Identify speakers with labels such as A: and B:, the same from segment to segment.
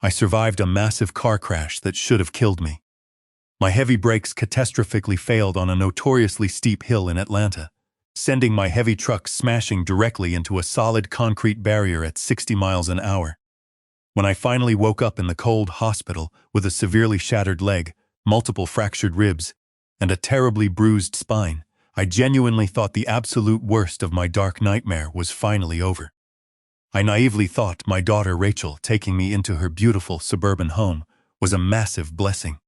A: I survived a massive car crash that should have killed me. My heavy brakes catastrophically failed on a notoriously steep hill in Atlanta, sending my heavy truck smashing directly into a solid concrete barrier at 60 miles an hour. When I finally woke up in the cold hospital with a severely shattered leg, multiple fractured ribs, and a terribly bruised spine, I genuinely thought the absolute worst of my dark nightmare was finally over. I naively thought my daughter Rachel taking me into her beautiful suburban home was a massive blessing.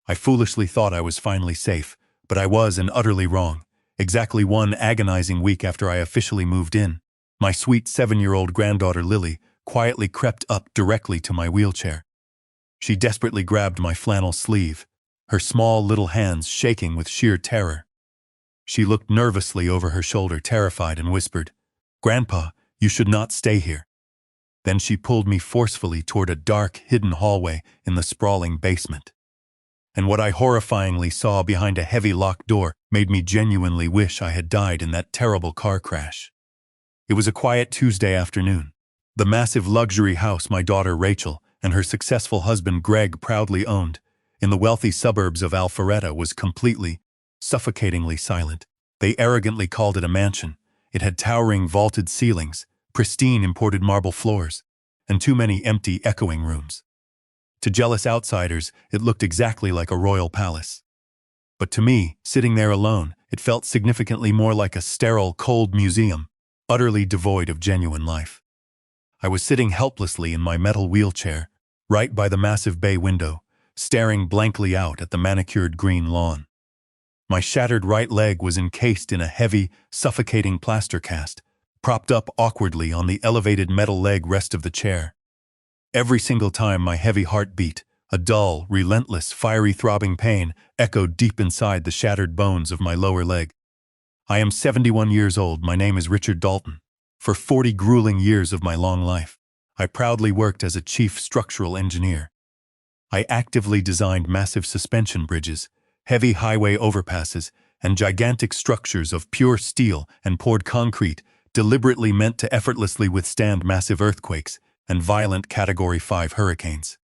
A: I foolishly thought I was finally safe, but I was and utterly wrong. Exactly one agonizing week after I officially moved in, my sweet 7-year-old granddaughter Lily quietly crept up directly to my wheelchair. She desperately grabbed my flannel sleeve, her small little hands shaking with sheer terror. She looked nervously over her shoulder, terrified, and whispered, "Grandpa, you should not stay here." Then she pulled me forcefully toward a dark, hidden hallway in the sprawling basement. And what I horrifyingly saw behind a heavy locked door made me genuinely wish I had died in that terrible car crash. It was a quiet Tuesday afternoon. The massive luxury house my daughter Rachel and her successful husband Greg proudly owned in the wealthy suburbs of Alpharetta was completely, suffocatingly silent. They arrogantly called it a mansion. It had towering vaulted ceilings, pristine imported marble floors, and too many empty, echoing rooms. To jealous outsiders, it looked exactly like a royal palace. But to me, sitting there alone, it felt significantly more like a sterile, cold museum, utterly devoid of genuine life. I was sitting helplessly in my metal wheelchair, right by the massive bay window, staring blankly out at the manicured green lawn. My shattered right leg was encased in a heavy, suffocating plaster cast, propped up awkwardly on the elevated metal leg rest of the chair. Every single time my heavy heart beat, a dull, relentless, fiery throbbing pain echoed deep inside the shattered bones of my lower leg. I am 71 years old. My name is Richard Dalton. For 40 grueling years of my long life, I proudly worked as a chief structural engineer. I actively designed massive suspension bridges, heavy highway overpasses, and gigantic structures of pure steel and poured concrete deliberately meant to effortlessly withstand massive earthquakes and violent Category 5 hurricanes.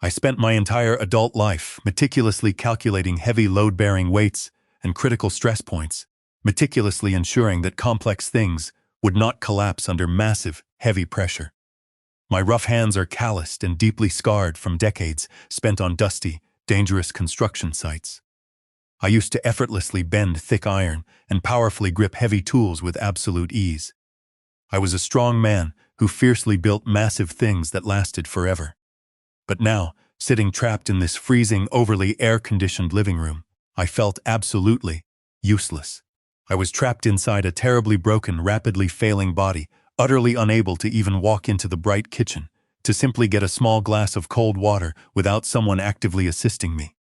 A: I spent my entire adult life meticulously calculating heavy load-bearing weights and critical stress points, meticulously ensuring that complex things would not collapse under massive, heavy pressure. My rough hands are calloused and deeply scarred from decades spent on dusty, dangerous construction sites. I used to effortlessly bend thick iron and powerfully grip heavy tools with absolute ease. I was a strong man who fiercely built massive things that lasted forever. But now, sitting trapped in this freezing, overly air-conditioned living room, I felt absolutely useless. I was trapped inside a terribly broken, rapidly failing body, utterly unable to even walk into the bright kitchen, to simply get a small glass of cold water without someone actively assisting me.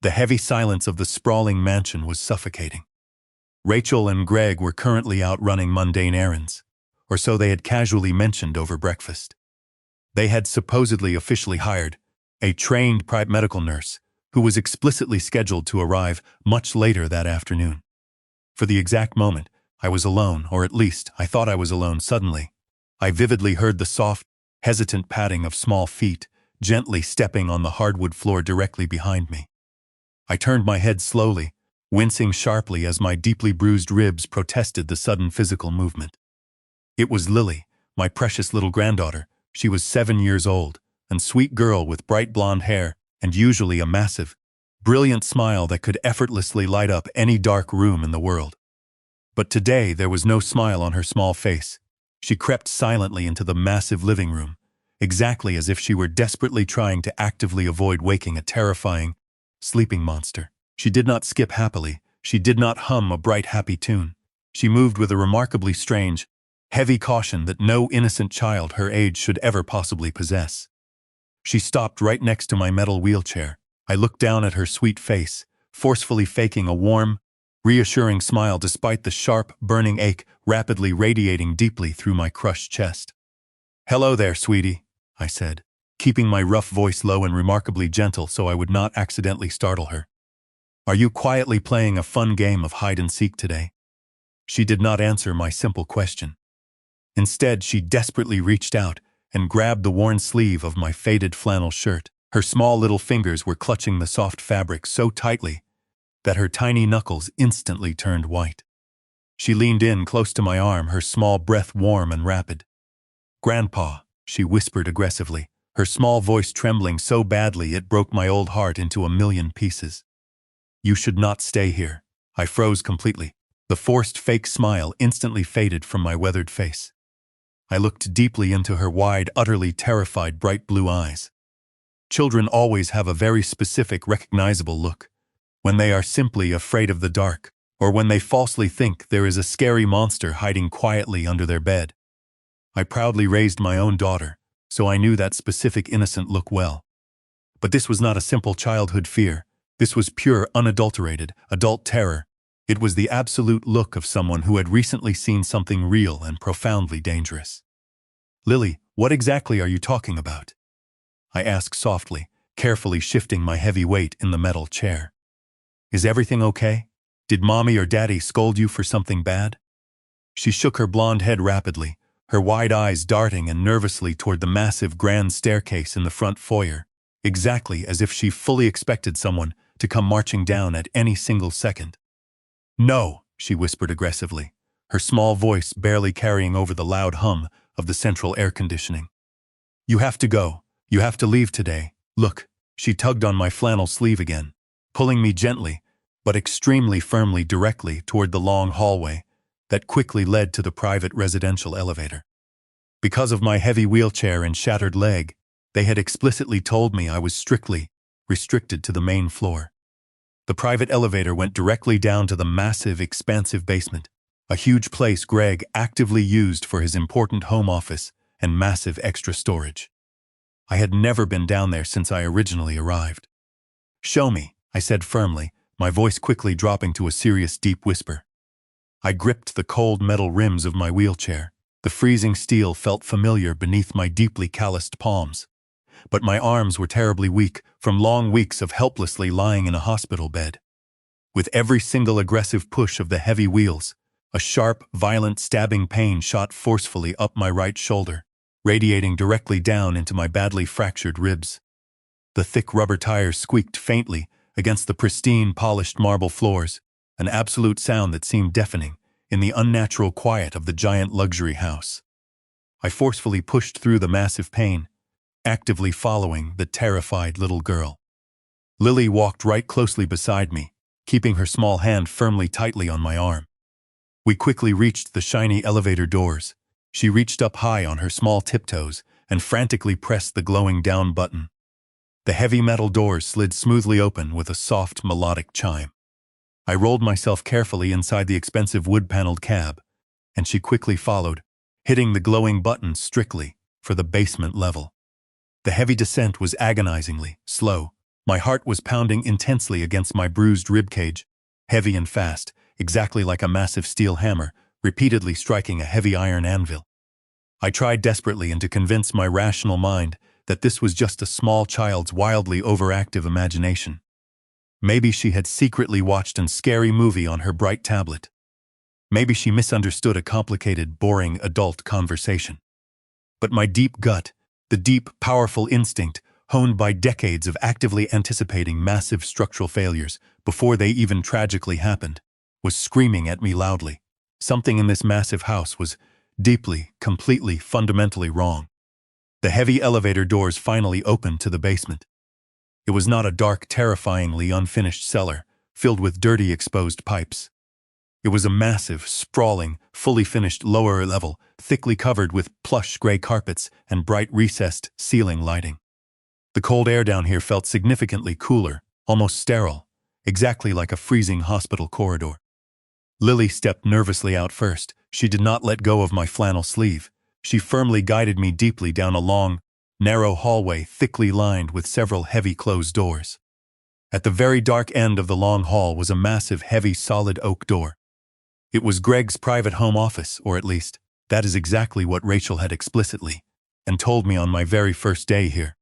A: The heavy silence of the sprawling mansion was suffocating. Rachel and Greg were currently out running mundane errands, or so they had casually mentioned over breakfast. They had supposedly officially hired a trained private medical nurse who was explicitly scheduled to arrive much later that afternoon. For the exact moment, I was alone, or at least I thought I was alone suddenly. I vividly heard the soft, hesitant padding of small feet, gently stepping on the hardwood floor directly behind me. I turned my head slowly, wincing sharply as my deeply bruised ribs protested the sudden physical movement. It was Lily, my precious little granddaughter. She was 7 years old, and sweet girl with bright blonde hair and usually a massive, brilliant smile that could effortlessly light up any dark room in the world. But today there was no smile on her small face. She crept silently into the massive living room, exactly as if she were desperately trying to actively avoid waking a terrifying, sleeping monster. She did not skip happily. She did not hum a bright, happy tune. She moved with a remarkably strange, heavy caution that no innocent child her age should ever possibly possess. She stopped right next to my metal wheelchair. I looked down at her sweet face, forcefully faking a warm, reassuring smile despite the sharp, burning ache rapidly radiating deeply through my crushed chest. "Hello there, sweetie," I said, keeping my rough voice low and remarkably gentle so I would not accidentally startle her. "Are you quietly playing a fun game of hide-and-seek today?" She did not answer my simple question. Instead, she desperately reached out and grabbed the worn sleeve of my faded flannel shirt. Her small little fingers were clutching the soft fabric so tightly that her tiny knuckles instantly turned white. She leaned in close to my arm, her small breath warm and rapid. "Grandpa," she whispered aggressively, her small voice trembling so badly it broke my old heart into a million pieces. "You should not stay here." I froze completely. The forced fake smile instantly faded from my weathered face. I looked deeply into her wide, utterly terrified, bright blue eyes. Children always have a very specific, recognizable look, when they are simply afraid of the dark, or when they falsely think there is a scary monster hiding quietly under their bed. I proudly raised my own daughter, so I knew that specific innocent look well. But this was not a simple childhood fear. This was pure, unadulterated, adult terror. It was the absolute look of someone who had recently seen something real and profoundly dangerous. "Lily, what exactly are you talking about?" I asked softly, carefully shifting my heavy weight in the metal chair. "Is everything okay? Did Mommy or Daddy scold you for something bad?" She shook her blonde head rapidly, her wide eyes darting and nervously toward the massive grand staircase in the front foyer, exactly as if she fully expected someone to come marching down at any single second. "No," she whispered aggressively, her small voice barely carrying over the loud hum of the central air conditioning. "You have to go. You have to leave today. Look." She tugged on my flannel sleeve again, pulling me gently, but extremely firmly directly toward the long hallway that quickly led to the private residential elevator. Because of my heavy wheelchair and shattered leg, they had explicitly told me I was strictly restricted to the main floor. The private elevator went directly down to the massive, expansive basement, a huge place Greg actively used for his important home office and massive extra storage. I had never been down there since I originally arrived. "Show me," I said firmly, my voice quickly dropping to a serious, deep whisper. I gripped the cold metal rims of my wheelchair. The freezing steel felt familiar beneath my deeply calloused palms. But my arms were terribly weak from long weeks of helplessly lying in a hospital bed. With every single aggressive push of the heavy wheels, a sharp, violent, stabbing pain shot forcefully up my right shoulder, radiating directly down into my badly fractured ribs. The thick rubber tires squeaked faintly against the pristine, polished marble floors, an absolute sound that seemed deafening in the unnatural quiet of the giant luxury house. I forcefully pushed through the massive pain, actively following the terrified little girl. Lily walked right closely beside me, keeping her small hand firmly tightly on my arm. We quickly reached the shiny elevator doors. She reached up high on her small tiptoes and frantically pressed the glowing down button. The heavy metal doors slid smoothly open with a soft, melodic chime. I rolled myself carefully inside the expensive wood-paneled cab, and she quickly followed, hitting the glowing button strictly for the basement level. The heavy descent was agonizingly slow. My heart was pounding intensely against my bruised ribcage, heavy and fast, exactly like a massive steel hammer, repeatedly striking a heavy iron anvil. I tried desperately to convince my rational mind that this was just a small child's wildly overactive imagination. Maybe she had secretly watched a scary movie on her bright tablet. Maybe she misunderstood a complicated, boring adult conversation. But my deep gut, the deep, powerful instinct, honed by decades of actively anticipating massive structural failures before they even tragically happened, was screaming at me loudly. Something in this massive house was deeply, completely, fundamentally wrong. The heavy elevator doors finally opened to the basement. It was not a dark, terrifyingly unfinished cellar, filled with dirty, exposed pipes. It was a massive, sprawling, fully finished lower level, thickly covered with plush gray carpets and bright recessed ceiling lighting. The cold air down here felt significantly cooler, almost sterile, exactly like a freezing hospital corridor. Lily stepped nervously out first. She did not let go of my flannel sleeve. She firmly guided me deeply down a long, narrow hallway thickly lined with several heavy closed doors. At the very dark end of the long hall was a massive, heavy, solid oak door. It was Greg's private home office, or at least, that is exactly what Rachel had explicitly and told me on my very first day here.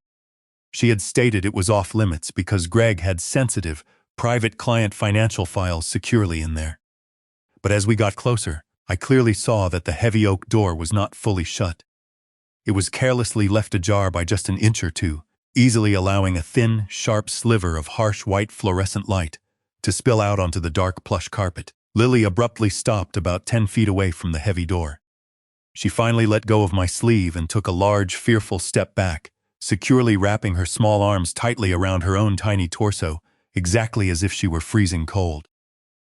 A: She had stated it was off limits because Greg had sensitive, private client financial files securely in there. But as we got closer, I clearly saw that the heavy oak door was not fully shut. It was carelessly left ajar by just an inch or two, easily allowing a thin, sharp sliver of harsh white fluorescent light to spill out onto the dark plush carpet. Lily abruptly stopped about 10 feet away from the heavy door. She finally let go of my sleeve and took a large, fearful step back, securely wrapping her small arms tightly around her own tiny torso, exactly as if she were freezing cold.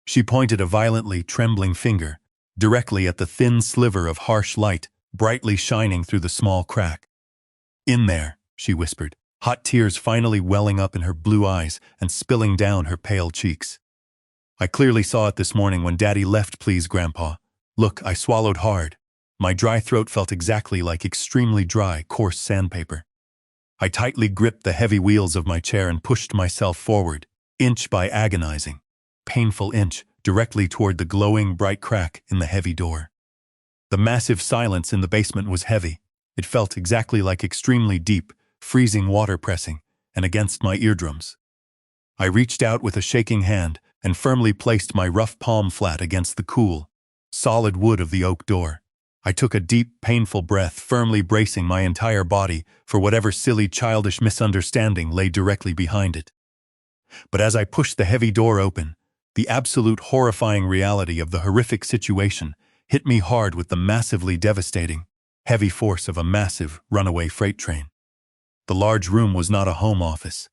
A: She pointed a violently trembling finger directly at the thin sliver of harsh light brightly shining through the small crack. "In there," she whispered, hot tears finally welling up in her blue eyes and spilling down her pale cheeks. "I clearly saw it this morning when Daddy left, please, Grandpa. Look," I swallowed hard. My dry throat felt exactly like extremely dry, coarse sandpaper. I tightly gripped the heavy wheels of my chair and pushed myself forward, inch by agonizing, painful inch, directly toward the glowing, bright crack in the heavy door. The massive silence in the basement was heavy. It felt exactly like extremely deep, freezing water pressing and against my eardrums. I reached out with a shaking hand and firmly placed my rough palm flat against the cool, solid wood of the oak door. I took a deep, painful breath, firmly bracing my entire body for whatever silly, childish misunderstanding lay directly behind it. But as I pushed the heavy door open, the absolute horrifying reality of the horrific situation hit me hard with the massively devastating, heavy force of a massive, runaway freight train. The large room was not a home office.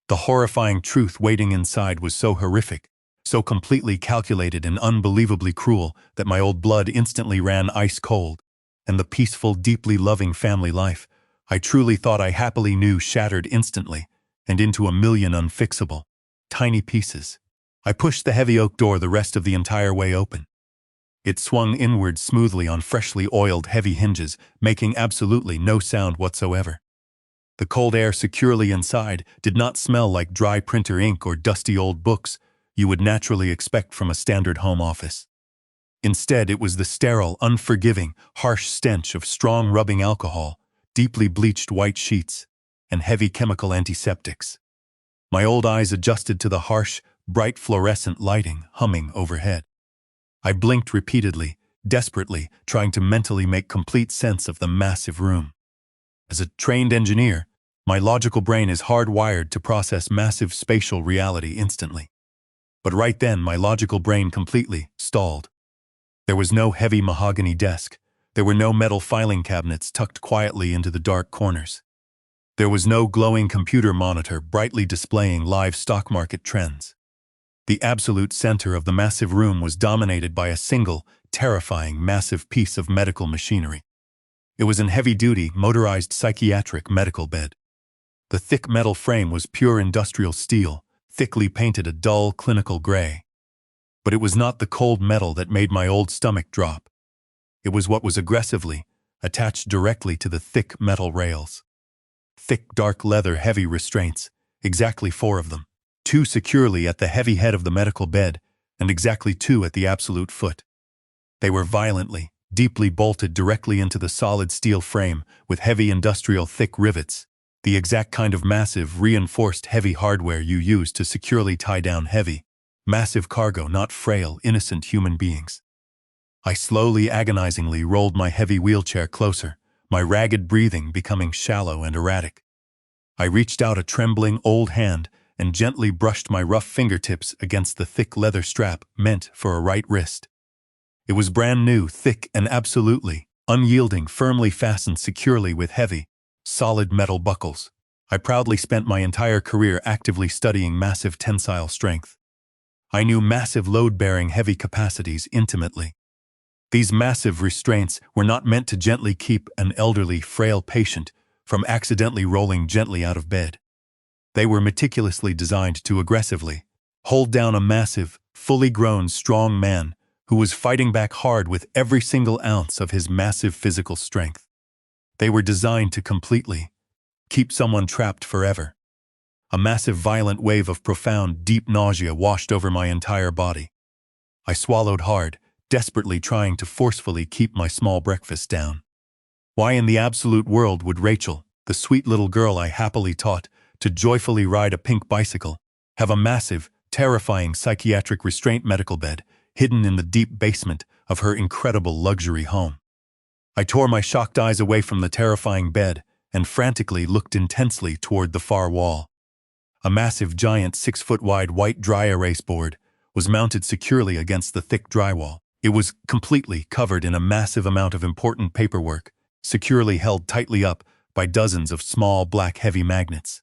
A: The horrifying truth waiting inside was so horrific, so completely calculated and unbelievably cruel that my old blood instantly ran ice cold, and the peaceful, deeply loving family life I truly thought I happily knew shattered instantly and into a million unfixable, tiny pieces. I pushed the heavy oak door the rest of the entire way open. It swung inward smoothly on freshly oiled heavy hinges, making absolutely no sound whatsoever. The cold air securely inside did not smell like dry printer ink or dusty old books you would naturally expect from a standard home office. Instead, it was the sterile, unforgiving, harsh stench of strong rubbing alcohol, deeply bleached white sheets, and heavy chemical antiseptics. My old eyes adjusted to the harsh, bright fluorescent lighting humming overhead. I blinked repeatedly, desperately, trying to mentally make complete sense of the massive room. As a trained engineer, my logical brain is hardwired to process massive spatial reality instantly. But right then, my logical brain completely stalled. There was no heavy mahogany desk. There were no metal filing cabinets tucked quietly into the dark corners. There was no glowing computer monitor brightly displaying live stock market trends. The absolute center of the massive room was dominated by a single, terrifying, massive piece of medical machinery. It was an heavy-duty, motorized psychiatric medical bed. The thick metal frame was pure industrial steel, thickly painted a dull, clinical gray. But it was not the cold metal that made my old stomach drop. It was what was aggressively attached directly to the thick metal rails. Thick, dark leather heavy restraints, exactly 4 of them, 2 securely at the heavy head of the medical bed, and exactly 2 at the absolute foot. They were violently, deeply bolted directly into the solid steel frame with heavy industrial thick rivets, the exact kind of massive, reinforced heavy hardware you use to securely tie down heavy, massive cargo, not frail, innocent human beings. I slowly, agonizingly rolled my heavy wheelchair closer, my ragged breathing becoming shallow and erratic. I reached out a trembling old hand and gently brushed my rough fingertips against the thick leather strap meant for a right wrist. It was brand new, thick and absolutely unyielding, firmly fastened securely with heavy, solid metal buckles. I proudly spent my entire career actively studying massive tensile strength. I knew massive load-bearing heavy capacities intimately. These massive restraints were not meant to gently keep an elderly, frail patient from accidentally rolling gently out of bed. They were meticulously designed to aggressively hold down a massive, fully grown, strong man who was fighting back hard with every single ounce of his massive physical strength. They were designed to completely keep someone trapped forever. A massive violent wave of profound, deep nausea washed over my entire body. I swallowed hard, desperately trying to forcefully keep my small breakfast down. Why in the absolute world would Rachel, the sweet little girl I happily taught to joyfully ride a pink bicycle, have a massive, terrifying psychiatric restraint medical bed hidden in the deep basement of her incredible luxury home? I tore my shocked eyes away from the terrifying bed and frantically looked intensely toward the far wall. A massive giant 6-foot-wide white dry erase board was mounted securely against the thick drywall. It was completely covered in a massive amount of important paperwork, securely held tightly up by dozens of small black heavy magnets.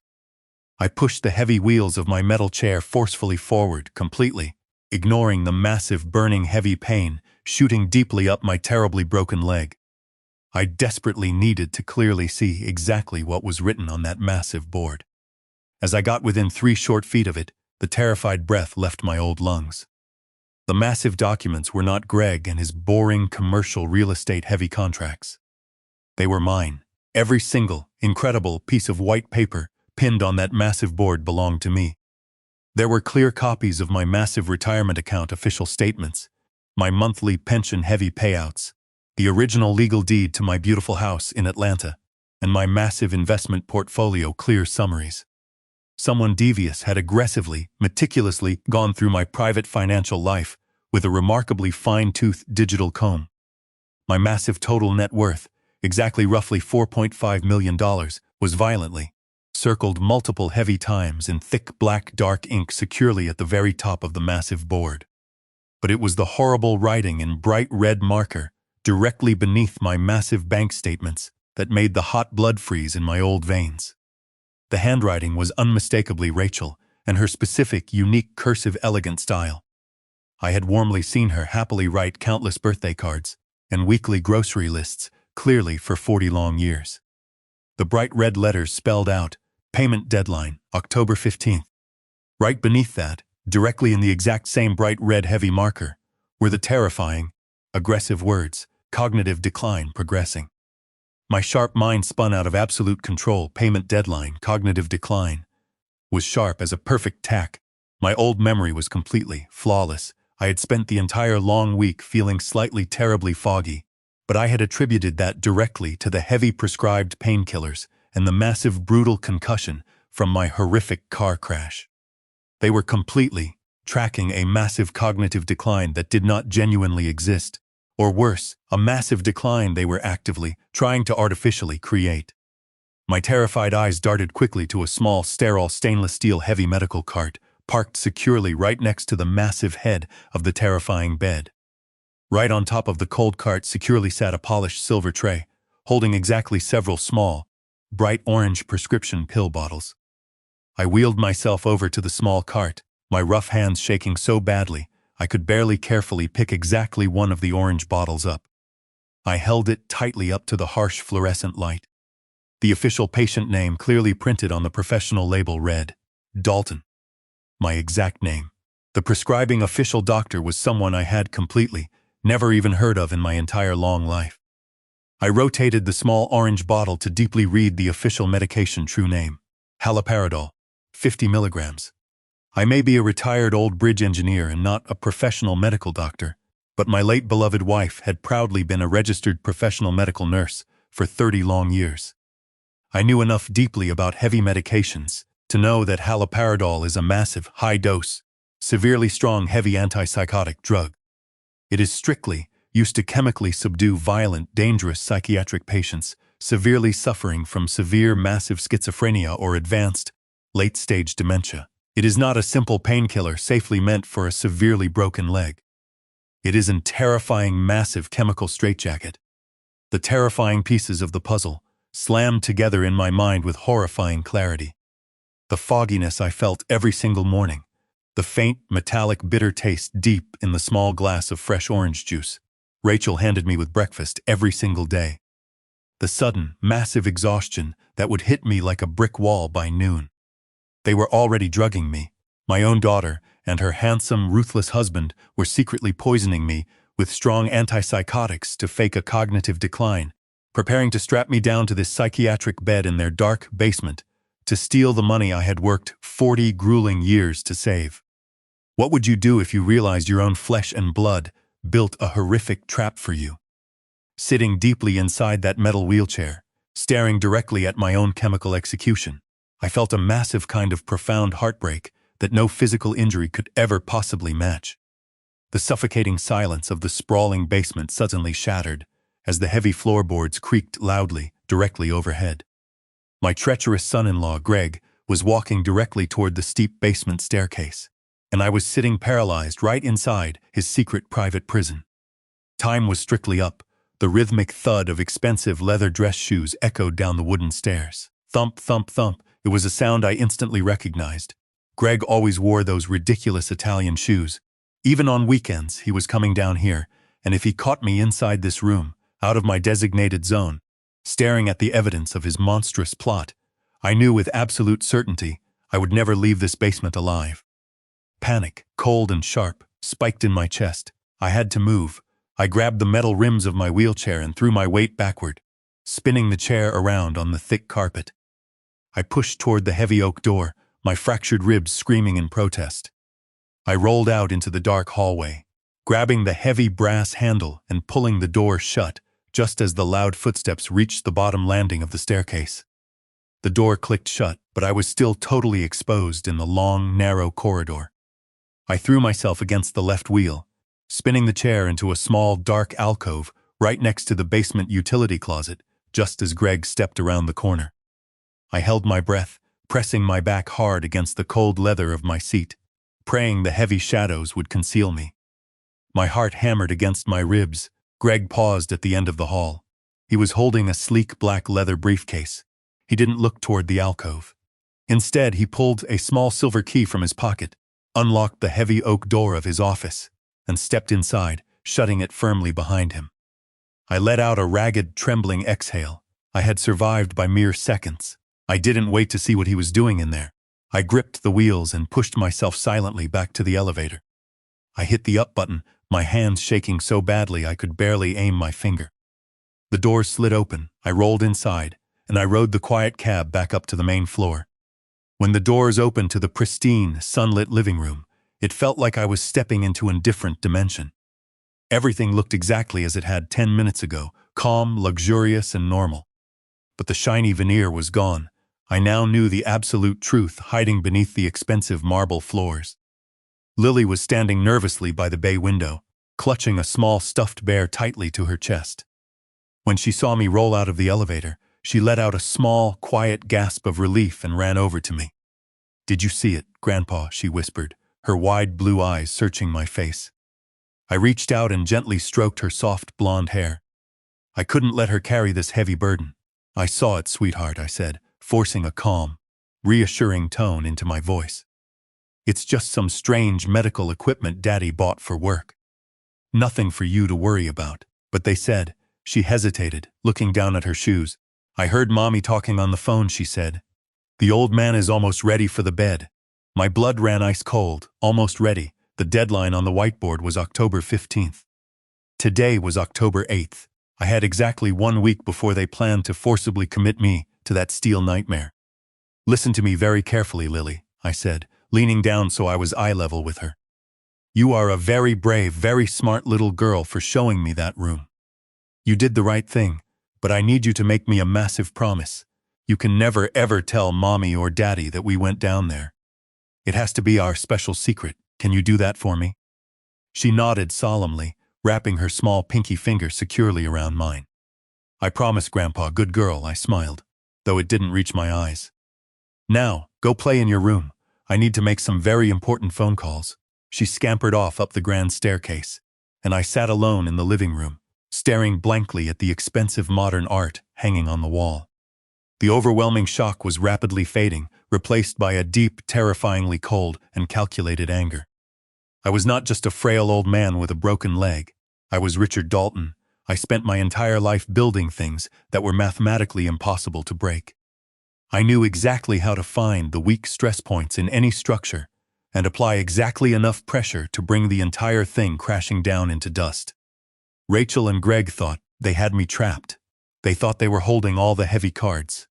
A: I pushed the heavy wheels of my metal chair forcefully forward, completely, ignoring the massive burning heavy pain shooting deeply up my terribly broken leg. I desperately needed to clearly see exactly what was written on that massive board. As I got within 3 short feet of it, the terrified breath left my old lungs. The massive documents were not Greg and his boring commercial real estate heavy contracts. They were mine. Every single, incredible piece of white paper pinned on that massive board belonged to me. There were clear copies of my massive retirement account official statements, my monthly pension-heavy payouts, the original legal deed to my beautiful house in Atlanta, and my massive investment portfolio clear summaries. Someone devious had aggressively, meticulously gone through my private financial life with a remarkably fine-toothed digital comb. My massive total net worth, exactly roughly $4.5 million, was violently circled multiple heavy times in thick black dark ink securely at the very top of the massive board. But it was the horrible writing in bright red marker directly beneath my massive bank statements that made the hot blood freeze in my old veins. The handwriting was unmistakably Rachel and her specific, unique, cursive, elegant style. I had warmly seen her happily write countless birthday cards and weekly grocery lists clearly for 40 long years. The bright red letters spelled out, payment deadline, October 15th. Right beneath that, directly in the exact same bright red heavy marker, were the terrifying, aggressive words, cognitive decline progressing. My sharp mind spun out of absolute control. Payment deadline, cognitive decline, was sharp as a perfect tack. My old memory was completely flawless. I had spent the entire long week feeling slightly terribly foggy, but I had attributed that directly to the heavy prescribed painkillers and the massive brutal concussion from my horrific car crash. They were completely tracking a massive cognitive decline that did not genuinely exist, or worse, a massive decline they were actively trying to artificially create. My terrified eyes darted quickly to a small, sterile stainless steel heavy medical cart parked securely right next to the massive head of the terrifying bed. Right on top of the cold cart securely sat a polished silver tray, holding exactly several small, bright orange prescription pill bottles. I wheeled myself over to the small cart, my rough hands shaking so badly I could barely carefully pick exactly one of the orange bottles up. I held it tightly up to the harsh fluorescent light. The official patient name clearly printed on the professional label read, Dalton. My exact name. The prescribing official doctor was someone I had completely never even heard of in my entire long life. I rotated the small orange bottle to deeply read the official medication true name. Haloperidol, 50 milligrams. I may be a retired old bridge engineer and not a professional medical doctor, but my late beloved wife had proudly been a registered professional medical nurse for 30 long years. I knew enough deeply about heavy medications to know that haloperidol is a massive, high-dose, severely strong heavy antipsychotic drug. It is strictly used to chemically subdue violent, dangerous psychiatric patients severely suffering from severe massive schizophrenia or advanced, late-stage dementia. It is not a simple painkiller safely meant for a severely broken leg. It is a terrifying massive chemical straitjacket. The terrifying pieces of the puzzle slammed together in my mind with horrifying clarity. The fogginess I felt every single morning, the faint, metallic, bitter taste deep in the small glass of fresh orange juice Rachel handed me with breakfast every single day. The sudden, massive exhaustion that would hit me like a brick wall by noon. They were already drugging me. My own daughter and her handsome, ruthless husband were secretly poisoning me with strong antipsychotics to fake a cognitive decline, preparing to strap me down to this psychiatric bed in their dark basement to steal the money I had worked 40 grueling years to save. What would you do if you realized your own flesh and blood built a horrific trap for you? Sitting deeply inside that metal wheelchair, staring directly at my own chemical execution, I felt a massive kind of profound heartbreak that no physical injury could ever possibly match. The suffocating silence of the sprawling basement suddenly shattered, as the heavy floorboards creaked loudly directly overhead. My treacherous son-in-law, Greg, was walking directly toward the steep basement staircase, and I was sitting paralyzed right inside his secret private prison. Time was strictly up. The rhythmic thud of expensive leather dress shoes echoed down the wooden stairs. Thump, thump, thump. It was a sound I instantly recognized. Greg always wore those ridiculous Italian shoes. Even on weekends, he was coming down here, and if he caught me inside this room, out of my designated zone, staring at the evidence of his monstrous plot, I knew with absolute certainty I would never leave this basement alive. Panic, cold and sharp, spiked in my chest. I had to move. I grabbed the metal rims of my wheelchair and threw my weight backward, spinning the chair around on the thick carpet. I pushed toward the heavy oak door, my fractured ribs screaming in protest. I rolled out into the dark hallway, grabbing the heavy brass handle and pulling the door shut just as the loud footsteps reached the bottom landing of the staircase. The door clicked shut, but I was still totally exposed in the long, narrow corridor. I threw myself against the left wheel, spinning the chair into a small, dark alcove right next to the basement utility closet, just as Greg stepped around the corner. I held my breath, pressing my back hard against the cold leather of my seat, praying the heavy shadows would conceal me. My heart hammered against my ribs. Greg paused at the end of the hall. He was holding a sleek black leather briefcase. He didn't look toward the alcove. Instead, he pulled a small silver key from his pocket, unlocked the heavy oak door of his office, and stepped inside, shutting it firmly behind him. I let out a ragged, trembling exhale. I had survived by mere seconds. I didn't wait to see what he was doing in there. I gripped the wheels and pushed myself silently back to the elevator. I hit the up button, my hands shaking so badly I could barely aim my finger. The doors slid open, I rolled inside, and I rode the quiet cab back up to the main floor. When the doors opened to the pristine, sunlit living room, it felt like I was stepping into a different dimension. Everything looked exactly as it had 10 minutes ago, calm, luxurious, and normal. But the shiny veneer was gone. I now knew the absolute truth hiding beneath the expensive marble floors. Lily was standing nervously by the bay window, clutching a small stuffed bear tightly to her chest. When she saw me roll out of the elevator, she let out a small, quiet gasp of relief and ran over to me. "Did you see it, Grandpa?" she whispered, her wide blue eyes searching my face. I reached out and gently stroked her soft blonde hair. I couldn't let her carry this heavy burden. "I saw it, sweetheart," I said, forcing a calm, reassuring tone into my voice. "It's just some strange medical equipment Daddy bought for work. Nothing for you to worry about." "But they said," she hesitated, looking down at her shoes. "I heard Mommy talking on the phone," she said. "The old man is almost ready for the bed." My blood ran ice cold, almost ready. The deadline on the whiteboard was October 15th. Today was October 8th. I had exactly 1 week before they planned to forcibly commit me to that steel nightmare. "Listen to me very carefully, Lily," I said, leaning down so I was eye level with her. "You are a very brave, very smart little girl for showing me that room. You did the right thing, but I need you to make me a massive promise. You can never ever tell Mommy or Daddy that we went down there. It has to be our special secret. Can you do that for me?" She nodded solemnly, wrapping her small pinky finger securely around mine. "I promise, Grandpa, good girl," I smiled, though it didn't reach my eyes. "Now, go play in your room. I need to make some very important phone calls." She scampered off up the grand staircase, and I sat alone in the living room, staring blankly at the expensive modern art hanging on the wall. The overwhelming shock was rapidly fading, replaced by a deep, terrifyingly cold and calculated anger. I was not just a frail old man with a broken leg. I was Richard Dalton. I spent my entire life building things that were mathematically impossible to break. I knew exactly how to find the weak stress points in any structure and apply exactly enough pressure to bring the entire thing crashing down into dust. Rachel and Greg thought they had me trapped. They thought they were holding all the heavy cards.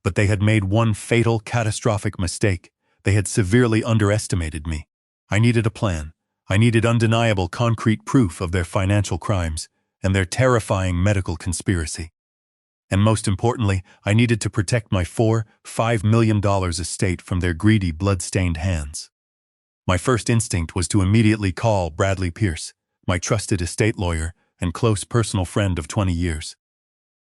A: But they had made one fatal, catastrophic mistake. They had severely underestimated me. I needed a plan. I needed undeniable concrete proof of their financial crimes and their terrifying medical conspiracy. And most importantly, I needed to protect my $5 million estate from their greedy, blood-stained hands. My first instinct was to immediately call Bradley Pierce, my trusted estate lawyer, and close personal friend of 20 years.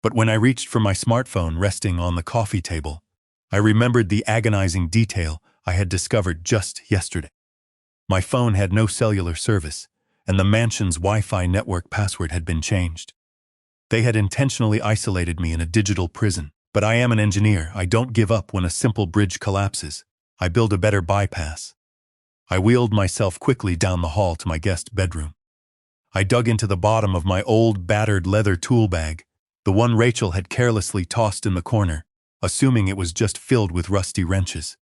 A: But when I reached for my smartphone resting on the coffee table, I remembered the agonizing detail I had discovered just yesterday. My phone had no cellular service, and the mansion's Wi-Fi network password had been changed. They had intentionally isolated me in a digital prison. But I am an engineer. I don't give up when a simple bridge collapses. I build a better bypass. I wheeled myself quickly down the hall to my guest bedroom. I dug into the bottom of my old, battered leather tool bag, the one Rachel had carelessly tossed in the corner, assuming it was just filled with rusty wrenches.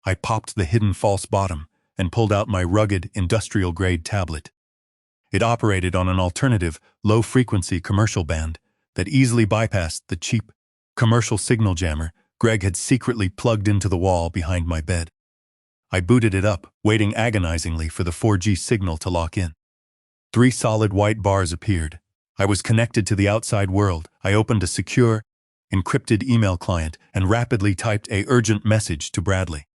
A: I popped the hidden false bottom and pulled out my rugged, industrial-grade tablet. It operated on an alternative, low-frequency commercial band that easily bypassed the cheap, commercial signal jammer Greg had secretly plugged into the wall behind my bed. I booted it up, waiting agonizingly for the 4G signal to lock in. 3 solid white bars appeared. I was connected to the outside world. I opened a secure, encrypted email client and rapidly typed an urgent message to Bradley.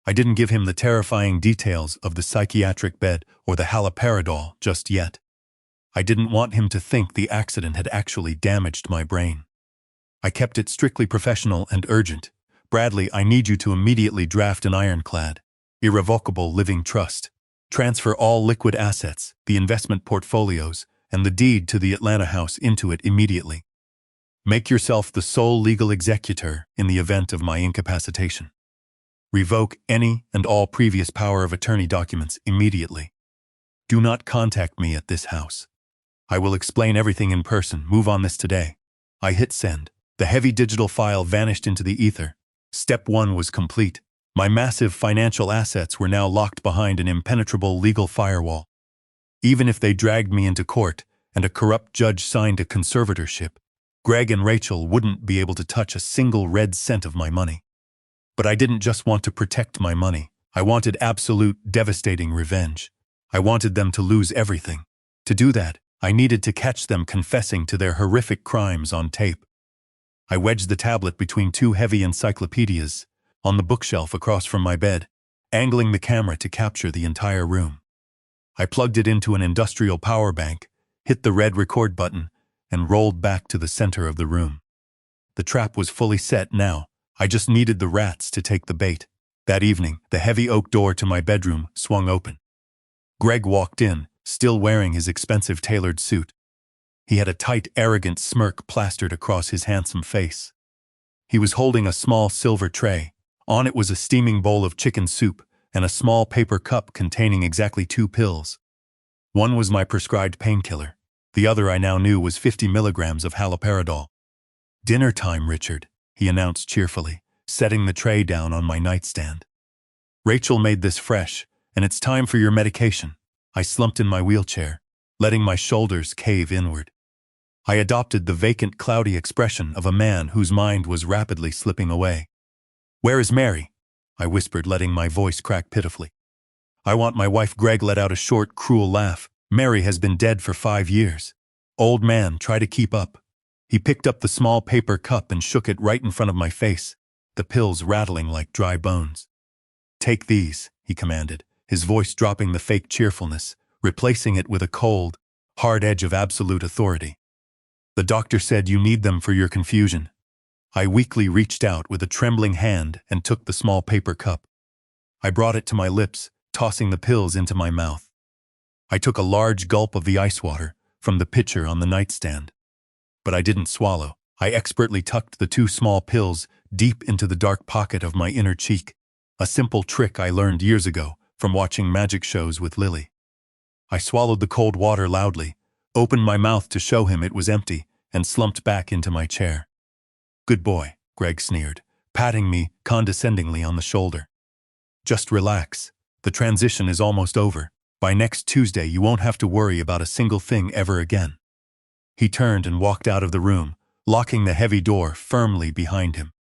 A: I didn't give him the terrifying details of the psychiatric bed or the haloperidol just yet. I didn't want him to think the accident had actually damaged my brain. I kept it strictly professional and urgent. Bradley, I need you to immediately draft an ironclad, irrevocable living trust. Transfer all liquid assets, the investment portfolios, and the deed to the Atlanta house into it immediately. Make yourself the sole legal executor in the event of my incapacitation. Revoke any and all previous power of attorney documents immediately. Do not contact me at this house. I will explain everything in person. Move on this today. I hit send. The heavy digital file vanished into the ether. Step 1 was complete. My massive financial assets were now locked behind an impenetrable legal firewall. Even if they dragged me into court and a corrupt judge signed a conservatorship, Greg and Rachel wouldn't be able to touch a single red cent of my money. But I didn't just want to protect my money. I wanted absolute, devastating revenge. I wanted them to lose everything. To do that, I needed to catch them confessing to their horrific crimes on tape. I wedged the tablet between 2 heavy encyclopedias on the bookshelf across from my bed, angling the camera to capture the entire room. I plugged it into an industrial power bank, hit the red record button, and rolled back to the center of the room. The trap was fully set now. I just needed the rats to take the bait. That evening, the heavy oak door to my bedroom swung open. Greg walked in, still wearing his expensive tailored suit. He had a tight, arrogant smirk plastered across his handsome face. He was holding a small silver tray. On it was a steaming bowl of chicken soup and a small paper cup containing exactly 2 pills. One was my prescribed painkiller. The other I now knew was 50 milligrams of haloperidol. "Dinner time, Richard," he announced cheerfully, setting the tray down on my nightstand. "Rachel made this fresh, and it's time for your medication." I slumped in my wheelchair, letting my shoulders cave inward. I adopted the vacant, cloudy expression of a man whose mind was rapidly slipping away. "Where is Mary?" I whispered, letting my voice crack pitifully. "I want my wife." Greg let out a short, cruel laugh. "Mary has been dead for 5 years. Old man, try to keep up." He picked up the small paper cup and shook it right in front of my face, the pills rattling like dry bones. "Take these," he commanded, his voice dropping the fake cheerfulness, replacing it with a cold, hard edge of absolute authority. "The doctor said you need them for your confusion." I weakly reached out with a trembling hand and took the small paper cup. I brought it to my lips, tossing the pills into my mouth. I took a large gulp of the ice water from the pitcher on the nightstand. But I didn't swallow. I expertly tucked the 2 small pills deep into the dark pocket of my inner cheek, a simple trick I learned years ago from watching magic shows with Lily. I swallowed the cold water loudly, opened my mouth to show him it was empty, and slumped back into my chair. "Good boy," Greg sneered, patting me condescendingly on the shoulder. "Just relax. The transition is almost over. By next Tuesday you won't have to worry about a single thing ever again." He turned and walked out of the room, locking the heavy door firmly behind him.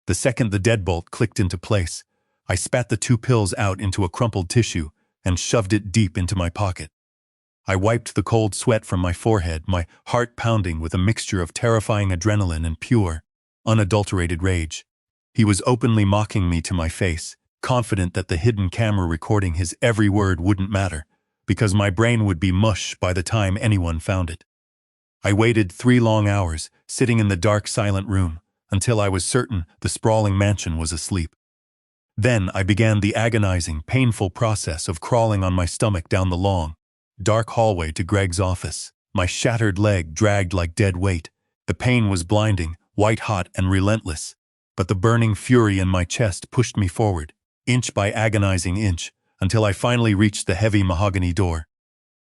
A: The second the deadbolt clicked into place, I spat the 2 pills out into a crumpled tissue and shoved it deep into my pocket. I wiped the cold sweat from my forehead, my heart pounding with a mixture of terrifying adrenaline and pure, unadulterated rage. He was openly mocking me to my face, confident that the hidden camera recording his every word wouldn't matter, because my brain would be mush by the time anyone found it. I waited 3 long hours, sitting in the dark, silent room, until I was certain the sprawling mansion was asleep. Then I began the agonizing, painful process of crawling on my stomach down the long, dark hallway to Greg's office. My shattered leg dragged like dead weight. The pain was blinding, white-hot and relentless, but the burning fury in my chest pushed me forward, inch by agonizing inch, until I finally reached the heavy mahogany door.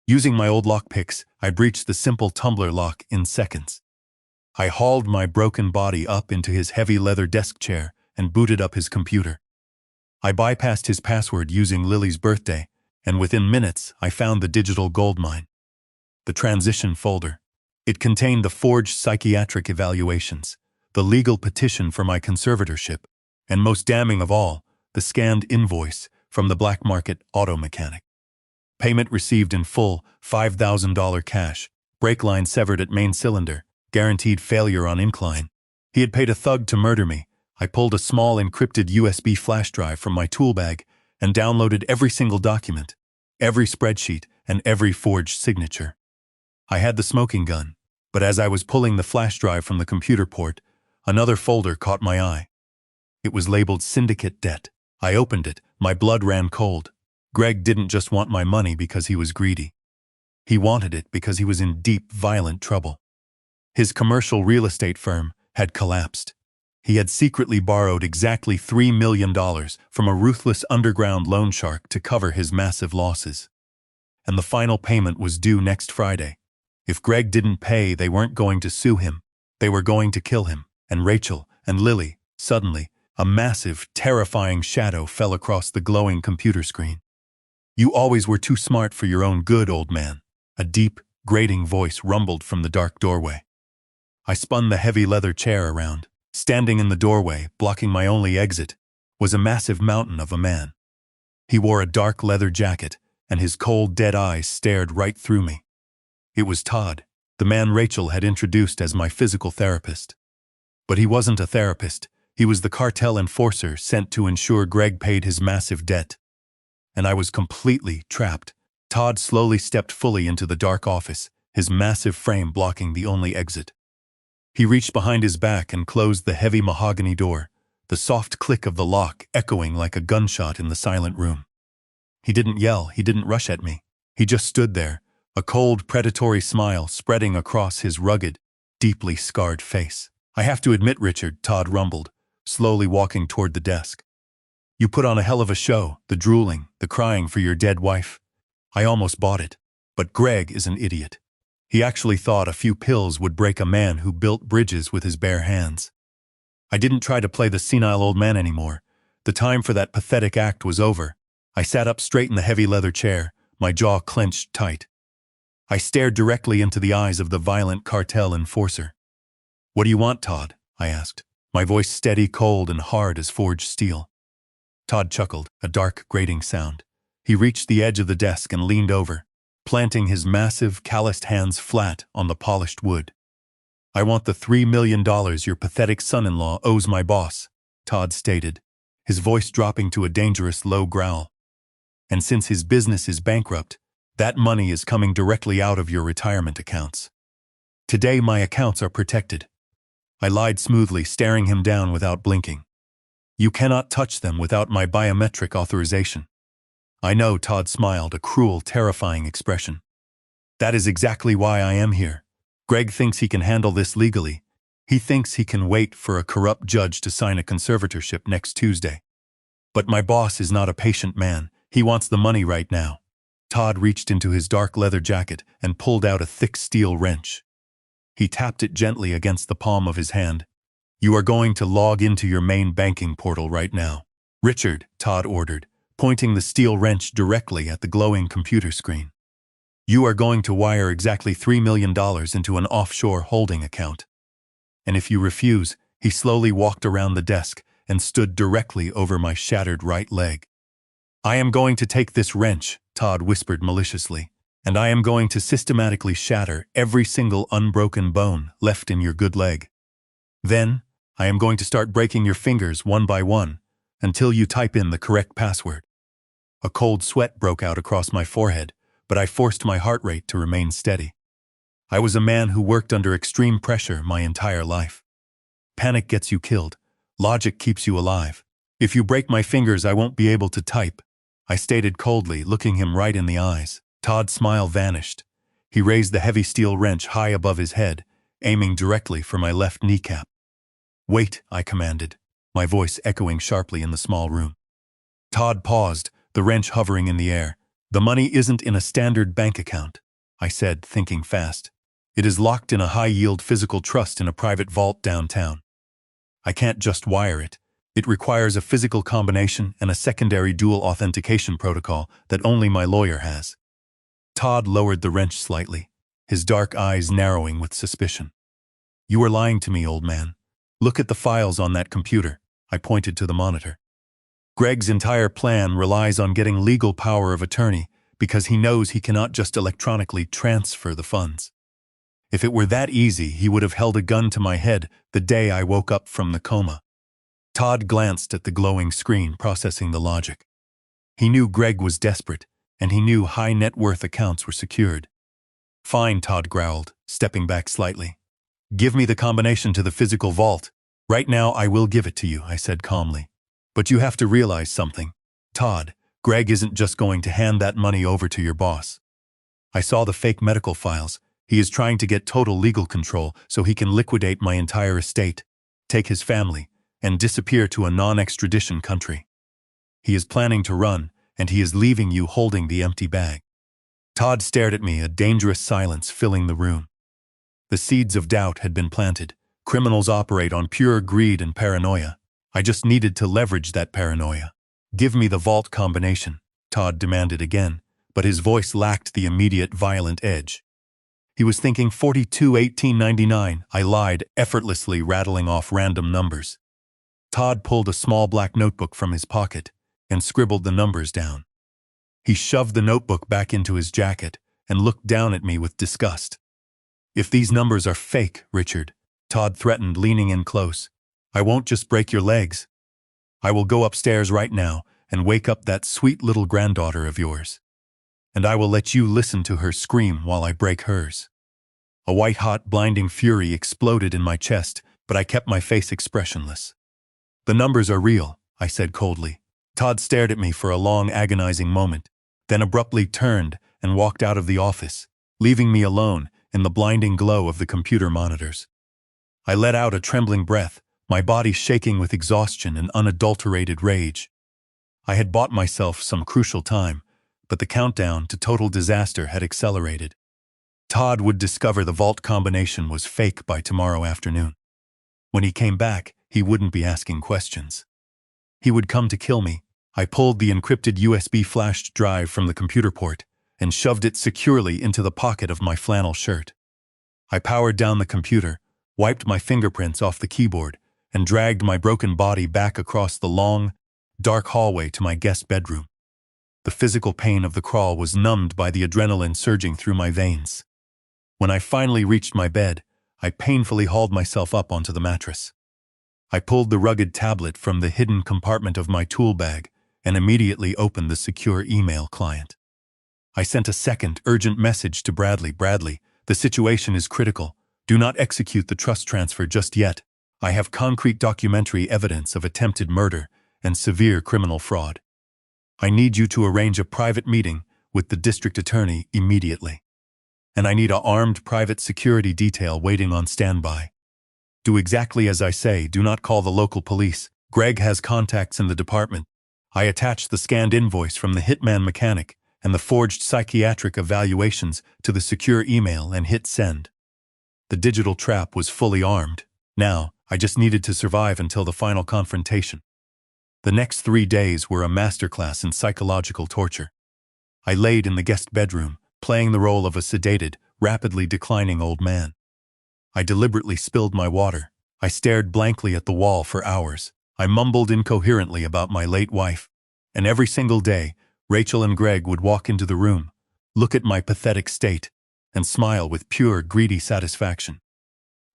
A: Using my old lockpicks, I breached the simple tumbler lock in seconds. I hauled my broken body up into his heavy leather desk chair and booted up his computer. I bypassed his password using Lily's birthday, and within minutes I found the digital goldmine. The transition folder. It contained the forged psychiatric evaluations, the legal petition for my conservatorship, and most damning of all, the scanned invoice from the black market auto mechanic. Payment received in full, $5,000 cash, brake line severed at main cylinder, guaranteed failure on incline. He had paid a thug to murder me. I pulled a small encrypted USB flash drive from my tool bag and downloaded every single document, every spreadsheet, and every forged signature. I had the smoking gun, but as I was pulling the flash drive from the computer port, another folder caught my eye. It was labeled Syndicate Debt. I opened it, my blood ran cold. Greg didn't just want my money because he was greedy. He wanted it because he was in deep, violent trouble. His commercial real estate firm had collapsed. He had secretly borrowed exactly $3 million from a ruthless underground loan shark to cover his massive losses. And the final payment was due next Friday. If Greg didn't pay, they weren't going to sue him. They were going to kill him, and Rachel, and Lily. Suddenly, a massive, terrifying shadow fell across the glowing computer screen. "You always were too smart for your own good, old man," a deep, grating voice rumbled from the dark doorway. I spun the heavy leather chair around. Standing in the doorway, blocking my only exit, was a massive mountain of a man. He wore a dark leather jacket, and his cold, dead eyes stared right through me. It was Todd, the man Rachel had introduced as my physical therapist. But he wasn't a therapist. He was the cartel enforcer sent to ensure Greg paid his massive debt. And I was completely trapped. Todd slowly stepped fully into the dark office, his massive frame blocking the only exit. He reached behind his back and closed the heavy mahogany door, the soft click of the lock echoing like a gunshot in the silent room. He didn't yell, he didn't rush at me. He just stood there, a cold, predatory smile spreading across his rugged, deeply scarred face. "I have to admit, Richard," Todd rumbled, slowly walking toward the desk. "You put on a hell of a show, the drooling, the crying for your dead wife. I almost bought it. But Greg is an idiot. He actually thought a few pills would break a man who built bridges with his bare hands. I didn't try to play the senile old man anymore. The time for that pathetic act was over. I sat up straight in the heavy leather chair, my jaw clenched tight. I stared directly into the eyes of the violent cartel enforcer. "What do you want, Todd?" I asked, my voice steady, cold, and hard as forged steel. Todd chuckled, a dark, grating sound. He reached the edge of the desk and leaned over, planting his massive, calloused hands flat on the polished wood. "I want the $3 million your pathetic son-in-law owes my boss," Todd stated, his voice dropping to a dangerous low growl. "And since his business is bankrupt, that money is coming directly out of your retirement accounts. Today my accounts are protected." I lied smoothly, staring him down without blinking. "You cannot touch them without my biometric authorization." "I know," Todd smiled, a cruel, terrifying expression. "That is exactly why I am here. Greg thinks he can handle this legally. He thinks he can wait for a corrupt judge to sign a conservatorship next Tuesday. But my boss is not a patient man. He wants the money right now." Todd reached into his dark leather jacket and pulled out a thick steel wrench. He tapped it gently against the palm of his hand. "You are going to log into your main banking portal right now." "Richard," Todd ordered, pointing the steel wrench directly at the glowing computer screen. "You are going to wire exactly $3 million into an offshore holding account. And if you refuse," he slowly walked around the desk and stood directly over my shattered right leg. "I am going to take this wrench," Todd whispered maliciously, "and I am going to systematically shatter every single unbroken bone left in your good leg. Then, I am going to start breaking your fingers one by one until you type in the correct password." A cold sweat broke out across my forehead, but I forced my heart rate to remain steady. I was a man who worked under extreme pressure my entire life. Panic gets you killed. Logic keeps you alive. If you break my fingers, I won't be able to type, I stated coldly, looking him right in the eyes. Todd's smile vanished. He raised the heavy steel wrench high above his head, aiming directly for my left kneecap. "Wait," I commanded, my voice echoing sharply in the small room. Todd paused, the wrench hovering in the air. "The money isn't in a standard bank account," I said, thinking fast. "It is locked in a high-yield physical trust in a private vault downtown. I can't just wire it. It requires a physical combination and a secondary dual authentication protocol that only my lawyer has." Todd lowered the wrench slightly, his dark eyes narrowing with suspicion. "You are lying to me, old man. Look at the files on that computer," I pointed to the monitor. "Greg's entire plan relies on getting legal power of attorney because he knows he cannot just electronically transfer the funds. If it were that easy, he would have held a gun to my head the day I woke up from the coma." Todd glanced at the glowing screen, processing the logic. He knew Greg was desperate, and he knew high net worth accounts were secured. "Fine," Todd growled, stepping back slightly. "Give me the combination to the physical vault. Right now I will give it to you," I said calmly. "But you have to realize something. Todd, Greg isn't just going to hand that money over to your boss. I saw the fake medical files. He is trying to get total legal control so he can liquidate my entire estate, take his family, and disappear to a non-extradition country. He is planning to run, and he is leaving you holding the empty bag." Todd stared at me, a dangerous silence filling the room. The seeds of doubt had been planted. Criminals operate on pure greed and paranoia. I just needed to leverage that paranoia. "Give me the vault combination," Todd demanded again, but his voice lacked the immediate violent edge. He was thinking 421899, I lied, effortlessly rattling off random numbers. Todd pulled a small black notebook from his pocket and scribbled the numbers down. He shoved the notebook back into his jacket and looked down at me with disgust. "If these numbers are fake, Richard," Todd threatened, leaning in close, "I won't just break your legs. I will go upstairs right now and wake up that sweet little granddaughter of yours. And I will let you listen to her scream while I break hers." A white-hot, blinding fury exploded in my chest, but I kept my face expressionless. "The numbers are real," I said coldly. Todd stared at me for a long, agonizing moment, then abruptly turned and walked out of the office, leaving me alone in the blinding glow of the computer monitors. I let out a trembling breath, my body shaking with exhaustion and unadulterated rage. I had bought myself some crucial time, but the countdown to total disaster had accelerated. Todd would discover the vault combination was fake by tomorrow afternoon. When he came back, he wouldn't be asking questions. He would come to kill me. I pulled the encrypted USB flash drive from the computer port and shoved it securely into the pocket of my flannel shirt. I powered down the computer, wiped my fingerprints off the keyboard, and dragged my broken body back across the long, dark hallway to my guest bedroom. The physical pain of the crawl was numbed by the adrenaline surging through my veins. When I finally reached my bed, I painfully hauled myself up onto the mattress. I pulled the rugged tablet from the hidden compartment of my tool bag and immediately opened the secure email client. I sent a second, urgent message to Bradley. "Bradley, the situation is critical. Do not execute the trust transfer just yet. I have concrete documentary evidence of attempted murder and severe criminal fraud. I need you to arrange a private meeting with the district attorney immediately. And I need an armed private security detail waiting on standby. Do exactly as I say. Do not call the local police. Greg has contacts in the department." I attached the scanned invoice from the hitman mechanic and the forged psychiatric evaluations to the secure email and hit send. The digital trap was fully armed. Now, I just needed to survive until the final confrontation. The next 3 days were a masterclass in psychological torture. I laid in the guest bedroom, playing the role of a sedated, rapidly declining old man. I deliberately spilled my water. I stared blankly at the wall for hours. I mumbled incoherently about my late wife. And every single day, Rachel and Greg would walk into the room, look at my pathetic state, and smile with pure, greedy satisfaction.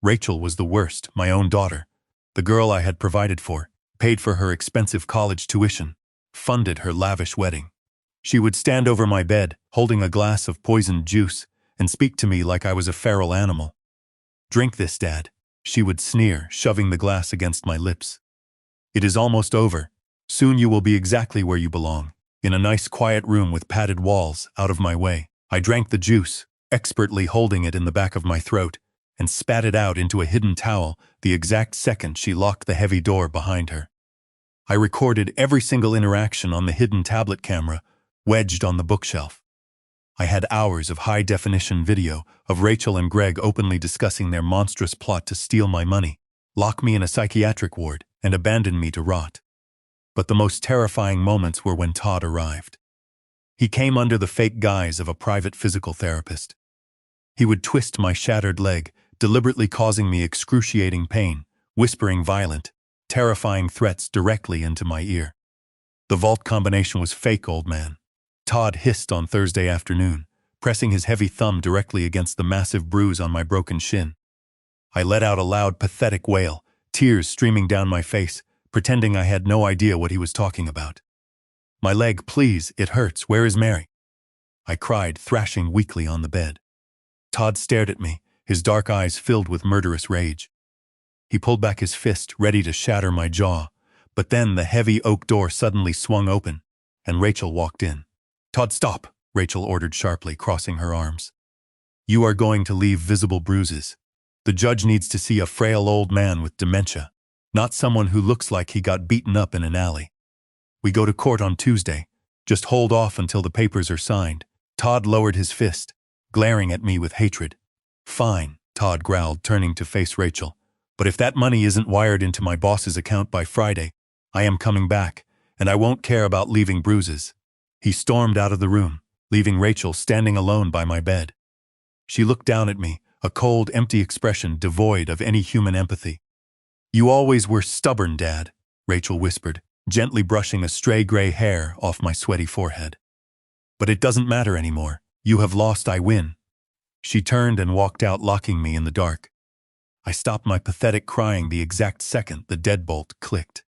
A: Rachel was the worst, my own daughter, the girl I had provided for, paid for her expensive college tuition, funded her lavish wedding. She would stand over my bed, holding a glass of poisoned juice, and speak to me like I was a feral animal. "Drink this, Dad," she would sneer, shoving the glass against my lips. "It is almost over. Soon you will be exactly where you belong, in a nice quiet room with padded walls, out of my way." I drank the juice, expertly holding it in the back of my throat, and spat it out into a hidden towel the exact second she locked the heavy door behind her. I recorded every single interaction on the hidden tablet camera, wedged on the bookshelf. I had hours of high-definition video of Rachel and Greg openly discussing their monstrous plot to steal my money, lock me in a psychiatric ward, and abandon me to rot. But the most terrifying moments were when Todd arrived. He came under the fake guise of a private physical therapist. He would twist my shattered leg, deliberately causing me excruciating pain, whispering violent, terrifying threats directly into my ear. "The vault combination was fake, old man," Todd hissed on Thursday afternoon, pressing his heavy thumb directly against the massive bruise on my broken shin. I let out a loud, pathetic wail, tears streaming down my face, pretending I had no idea what he was talking about. "My leg, please, it hurts. Where is Mary?" I cried, thrashing weakly on the bed. Todd stared at me, his dark eyes filled with murderous rage. He pulled back his fist, ready to shatter my jaw, but then the heavy oak door suddenly swung open, and Rachel walked in. "Todd, stop," Rachel ordered sharply, crossing her arms. "You are going to leave visible bruises. The judge needs to see a frail old man with dementia, not someone who looks like he got beaten up in an alley. We go to court on Tuesday. Just hold off until the papers are signed." Todd lowered his fist, glaring at me with hatred. "Fine," Todd growled, turning to face Rachel. "But if that money isn't wired into my boss's account by Friday, I am coming back, and I won't care about leaving bruises." He stormed out of the room, leaving Rachel standing alone by my bed. She looked down at me, a cold, empty expression devoid of any human empathy. "You always were stubborn, Dad," Rachel whispered, gently brushing a stray gray hair off my sweaty forehead. "But it doesn't matter anymore. You have lost, I win." She turned and walked out, locking me in the dark. I stopped my pathetic crying the exact second the deadbolt clicked.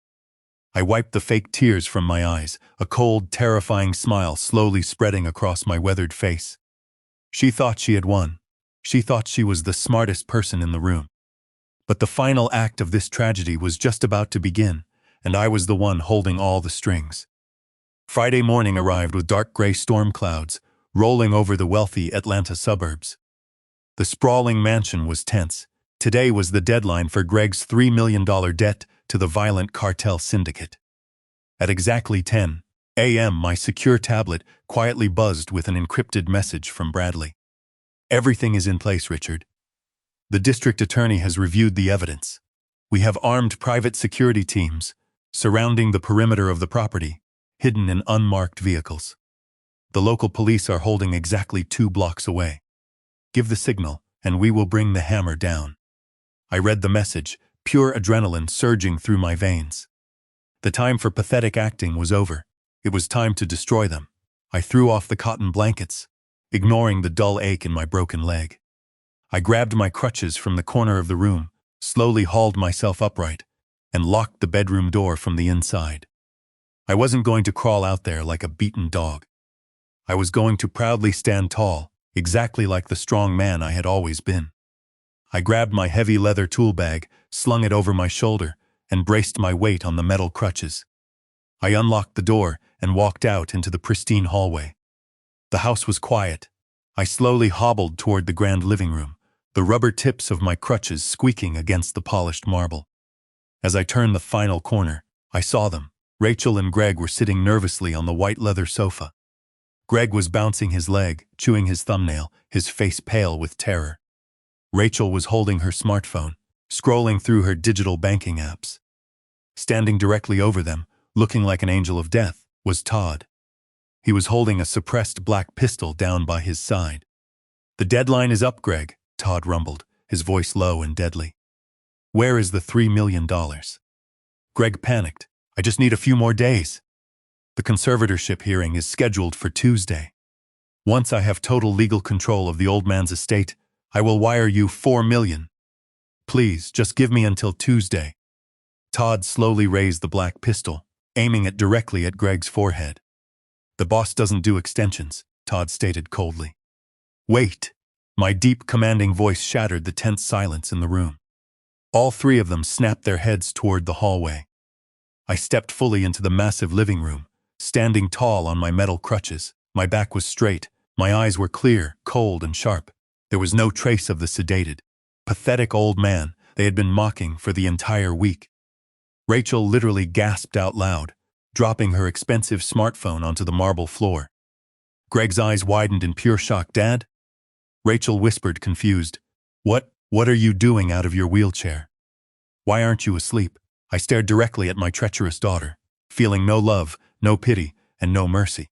A: I wiped the fake tears from my eyes, a cold, terrifying smile slowly spreading across my weathered face. She thought she had won. She thought she was the smartest person in the room. But the final act of this tragedy was just about to begin, and I was the one holding all the strings. Friday morning arrived with dark gray storm clouds rolling over the wealthy Atlanta suburbs. The sprawling mansion was tense. Today was the deadline for Greg's $3 million debt to the violent cartel syndicate. At exactly 10 a.m., my secure tablet quietly buzzed with an encrypted message from Bradley. "Everything is in place, Richard. The district attorney has reviewed the evidence. We have armed private security teams surrounding the perimeter of the property, hidden in unmarked vehicles. The local police are holding exactly 2 blocks away. Give the signal, and we will bring the hammer down." I read the message, pure adrenaline surging through my veins. The time for pathetic acting was over. It was time to destroy them. I threw off the cotton blankets, ignoring the dull ache in my broken leg. I grabbed my crutches from the corner of the room, slowly hauled myself upright, and locked the bedroom door from the inside. I wasn't going to crawl out there like a beaten dog. I was going to proudly stand tall, exactly like the strong man I had always been. I grabbed my heavy leather tool bag, slung it over my shoulder, and braced my weight on the metal crutches. I unlocked the door and walked out into the pristine hallway. The house was quiet. I slowly hobbled toward the grand living room, the rubber tips of my crutches squeaking against the polished marble. As I turned the final corner, I saw them. Rachel and Greg were sitting nervously on the white leather sofa. Greg was bouncing his leg, chewing his thumbnail, his face pale with terror. Rachel was holding her smartphone, scrolling through her digital banking apps. Standing directly over them, looking like an angel of death, was Todd. He was holding a suppressed black pistol down by his side. "The deadline is up, Greg," Todd rumbled, his voice low and deadly. "Where is the $3 million? Greg panicked. "I just need a few more days. The conservatorship hearing is scheduled for Tuesday. Once I have total legal control of the old man's estate, I will wire you $4 million. Please, just give me until Tuesday." Todd slowly raised the black pistol, aiming it directly at Greg's forehead. The boss doesn't do extensions, Todd stated coldly. Wait! My deep, commanding voice shattered the tense silence in the room. All three of them snapped their heads toward the hallway. I stepped fully into the massive living room, standing tall on my metal crutches. My back was straight, my eyes were clear, cold, and sharp. There was no trace of the sedated, pathetic old man they had been mocking for the entire week. Rachel literally gasped out loud, dropping her expensive smartphone onto the marble floor. Greg's eyes widened in pure shock. Dad? Rachel whispered, confused. What are you doing out of your wheelchair? Why aren't you asleep? I stared directly at my treacherous daughter, feeling no love, no pity, and no mercy.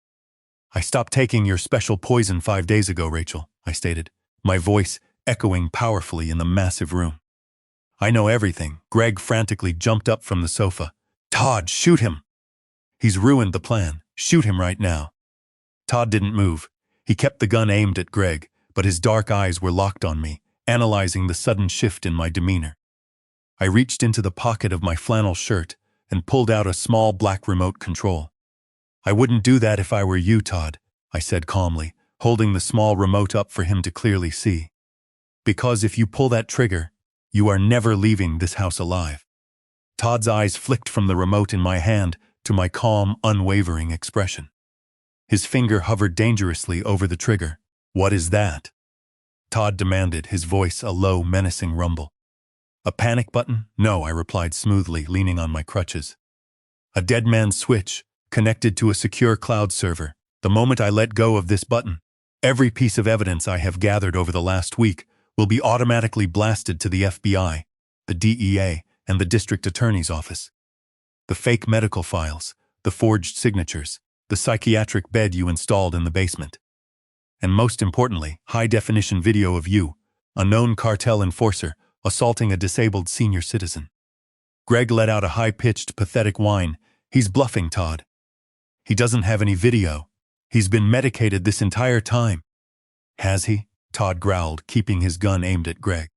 A: I stopped taking your special poison 5 days ago, Rachel, I stated, my voice echoing powerfully in the massive room. I know everything. Greg frantically jumped up from the sofa. Todd, shoot him! He's ruined the plan. Shoot him right now. Todd didn't move. He kept the gun aimed at Greg, but his dark eyes were locked on me, analyzing the sudden shift in my demeanor. I reached into the pocket of my flannel shirt and pulled out a small black remote control. I wouldn't do that if I were you, Todd, I said calmly, holding the small remote up for him to clearly see. Because if you pull that trigger, you are never leaving this house alive. Todd's eyes flicked from the remote in my hand to my calm, unwavering expression. His finger hovered dangerously over the trigger. What is that? Todd demanded, his voice a low, menacing rumble. A panic button? No, I replied smoothly, leaning on my crutches. A dead man's switch, connected to a secure cloud server. The moment I let go of this button, every piece of evidence I have gathered over the last week will be automatically blasted to the FBI, the DEA, and the district attorney's office. The fake medical files, the forged signatures, the psychiatric bed you installed in the basement. And most importantly, high-definition video of you, a known cartel enforcer, assaulting a disabled senior citizen. Greg let out a high-pitched, pathetic whine. He's bluffing, Todd. He doesn't have any video. He's been medicated this entire time. Has he? Todd growled, keeping his gun aimed at Greg.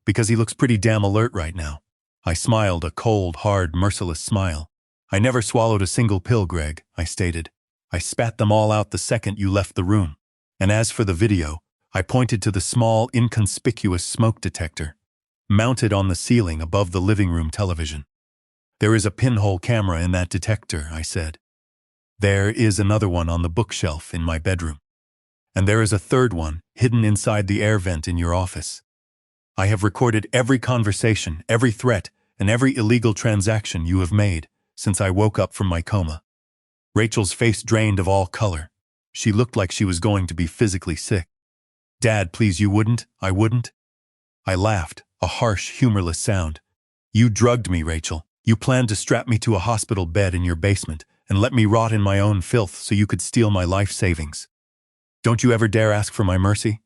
A: Because he looks pretty damn alert right now. I smiled, a cold, hard, merciless smile. I never swallowed a single pill, Greg, I stated. I spat them all out the second you left the room. And as for the video, I pointed to the small, inconspicuous smoke detector, mounted on the ceiling above the living room television. There is a pinhole camera in that detector, I said. There is another one on the bookshelf in my bedroom. And there is a third one, hidden inside the air vent in your office. I have recorded every conversation, every threat, and every illegal transaction you have made since I woke up from my coma. Rachel's face drained of all color. She looked like she was going to be physically sick. Dad, please, you wouldn't? I wouldn't? I laughed, a harsh, humorless sound. You drugged me, Rachel. You planned to strap me to a hospital bed in your basement and let me rot in my own filth so you could steal my life savings. Don't you ever dare ask for my mercy?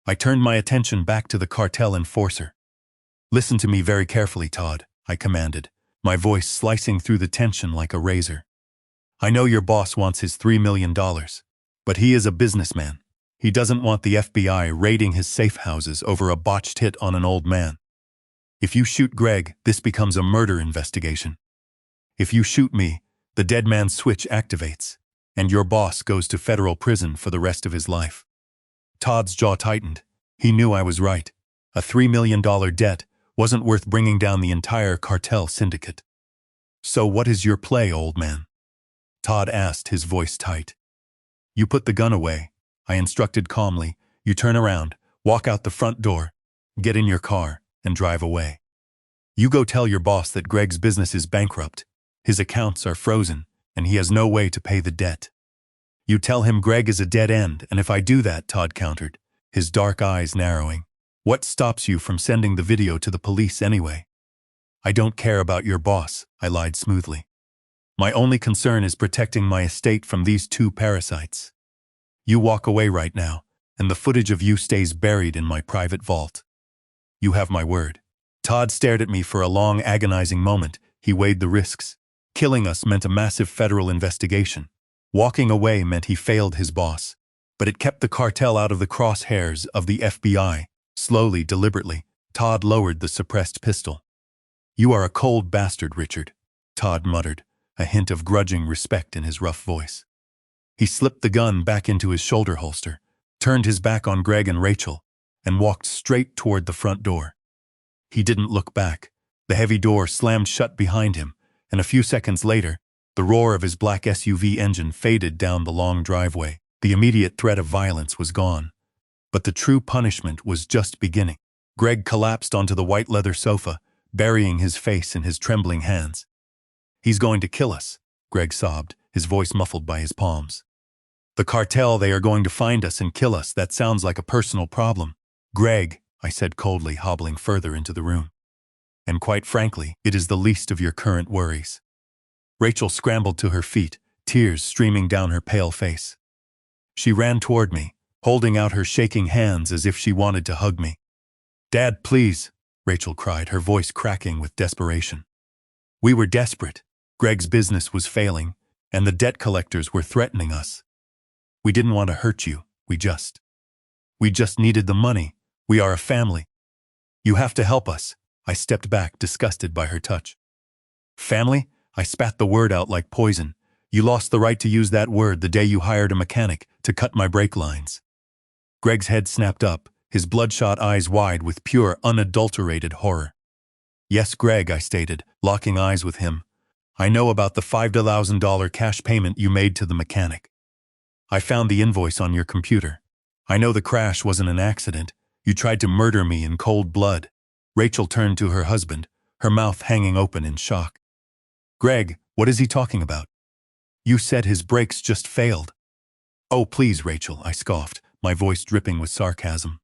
A: I turned my attention back to the cartel enforcer. Listen to me very carefully, Todd, I commanded, my voice slicing through the tension like a razor. I know your boss wants his $3 million, but he is a businessman. He doesn't want the FBI raiding his safe houses over a botched hit on an old man. If you shoot Greg, this becomes a murder investigation. If you shoot me, the dead man's switch activates, and your boss goes to federal prison for the rest of his life. Todd's jaw tightened. He knew I was right. A $3 million debt wasn't worth bringing down the entire cartel syndicate. So what is your play, old man? Todd asked, his voice tight. You put the gun away, I instructed calmly. You turn around, walk out the front door, get in your car, and drive away. You go tell your boss that Greg's business is bankrupt, his accounts are frozen, and he has no way to pay the debt. You tell him Greg is a dead end, and if I do that, Todd countered, his dark eyes narrowing. What stops you from sending the video to the police anyway? I don't care about your boss, I lied smoothly. My only concern is protecting my estate from these two parasites. You walk away right now, and the footage of you stays buried in my private vault. You have my word. Todd stared at me for a long, agonizing moment. He weighed the risks. Killing us meant a massive federal investigation. Walking away meant he failed his boss. But it kept the cartel out of the crosshairs of the FBI. Slowly, deliberately, Todd lowered the suppressed pistol. You are a cold bastard, Richard, Todd muttered, a hint of grudging respect in his rough voice. He slipped the gun back into his shoulder holster, turned his back on Greg and Rachel, and walked straight toward the front door. He didn't look back. The heavy door slammed shut behind him, and a few seconds later, the roar of his black SUV engine faded down the long driveway. The immediate threat of violence was gone. But the true punishment was just beginning. Greg collapsed onto the white leather sofa, burying his face in his trembling hands. "He's going to kill us," Greg sobbed, his voice muffled by his palms. "The cartel, they are going to find us and kill us. That sounds like a personal problem." "Greg," I said coldly, hobbling further into the room. "And quite frankly, it is the least of your current worries." Rachel scrambled to her feet, tears streaming down her pale face. She ran toward me, holding out her shaking hands as if she wanted to hug me. "Dad, please," Rachel cried, her voice cracking with desperation. We were desperate. Greg's business was failing, and the debt collectors were threatening us. We didn't want to hurt you, we just needed the money. We are a family. You have to help us." I stepped back, disgusted by her touch. "Family?" I spat the word out like poison. "You lost the right to use that word the day you hired a mechanic to cut my brake lines." Greg's head snapped up, his bloodshot eyes wide with pure, unadulterated horror. "Yes, Greg," I stated, locking eyes with him. "I know about the $5,000 cash payment you made to the mechanic. I found the invoice on your computer. I know the crash wasn't an accident. You tried to murder me in cold blood." Rachel turned to her husband, her mouth hanging open in shock. "Greg, what is he talking about? You said his brakes just failed." "Oh, please, Rachel," I scoffed, my voice dripping with sarcasm.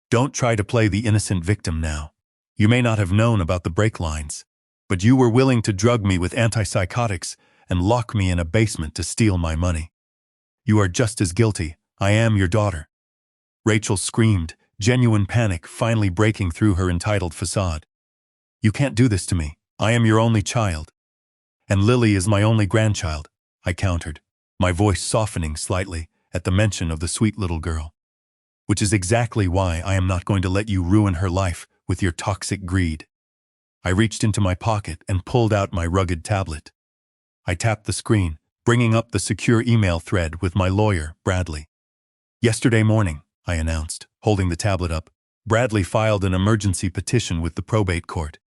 A: "Don't try to play the innocent victim now. You may not have known about the brake lines, but you were willing to drug me with antipsychotics and lock me in a basement to steal my money. You are just as guilty. I am your daughter." Rachel screamed, genuine panic finally breaking through her entitled facade. "You can't do this to me. I am your only child." "And Lily is my only grandchild," I countered, my voice softening slightly at the mention of the sweet little girl. "Which is exactly why I am not going to let you ruin her life with your toxic greed." I reached into my pocket and pulled out my rugged tablet. I tapped the screen, bringing up the secure email thread with my lawyer, Bradley. "Yesterday morning," I announced, holding the tablet up, "Bradley filed an emergency petition with the probate court.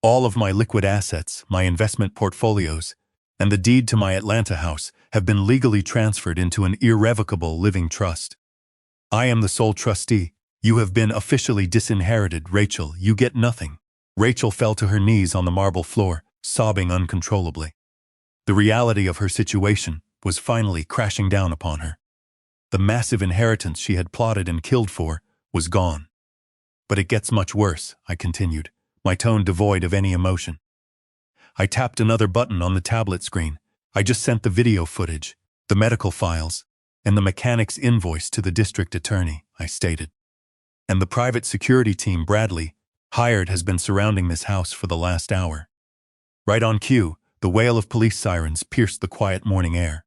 A: All of my liquid assets, my investment portfolios, and the deed to my Atlanta house have been legally transferred into an irrevocable living trust. I am the sole trustee. You have been officially disinherited, Rachel. You get nothing." Rachel fell to her knees on the marble floor, sobbing uncontrollably. The reality of her situation was finally crashing down upon her. The massive inheritance she had plotted and killed for was gone. "But it gets much worse," I continued, my tone devoid of any emotion. I tapped another button on the tablet screen. "I just sent the video footage, the medical files, and the mechanic's invoice to the district attorney," I stated. "And the private security team Bradley hired has been surrounding this house for the last hour." Right on cue, the wail of police sirens pierced the quiet morning air.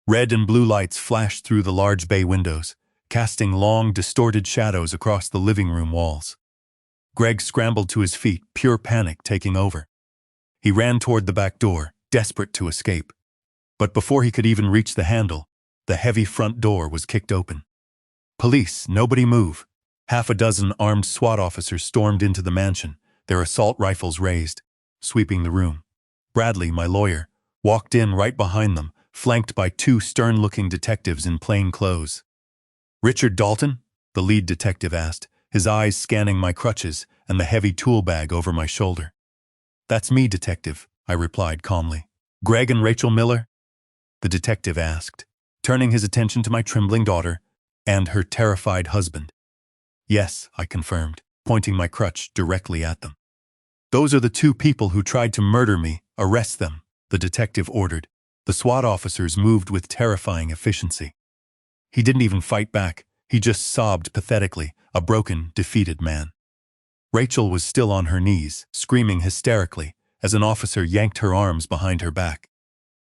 A: Red and blue lights flashed through the large bay windows, casting long, distorted shadows across the living room walls. Greg scrambled to his feet, pure panic taking over. He ran toward the back door, desperate to escape. But before he could even reach the handle, the heavy front door was kicked open. "Police, nobody move." Half a dozen armed SWAT officers stormed into the mansion, their assault rifles raised, sweeping the room. Bradley, my lawyer, walked in right behind them, flanked by two stern-looking detectives in plain clothes. "Richard Dalton?" the lead detective asked, his eyes scanning my crutches and the heavy tool bag over my shoulder. "That's me, detective," I replied calmly. "Greg and Rachel Miller?" the detective asked, turning his attention to my trembling daughter and her terrified husband. "Yes," I confirmed, pointing my crutch directly at them. "Those are the two people who tried to murder me. Arrest them," the detective ordered. The SWAT officers moved with terrifying efficiency. He didn't even fight back. He just sobbed pathetically, a broken, defeated man. Rachel was still on her knees, screaming hysterically, as an officer yanked her arms behind her back.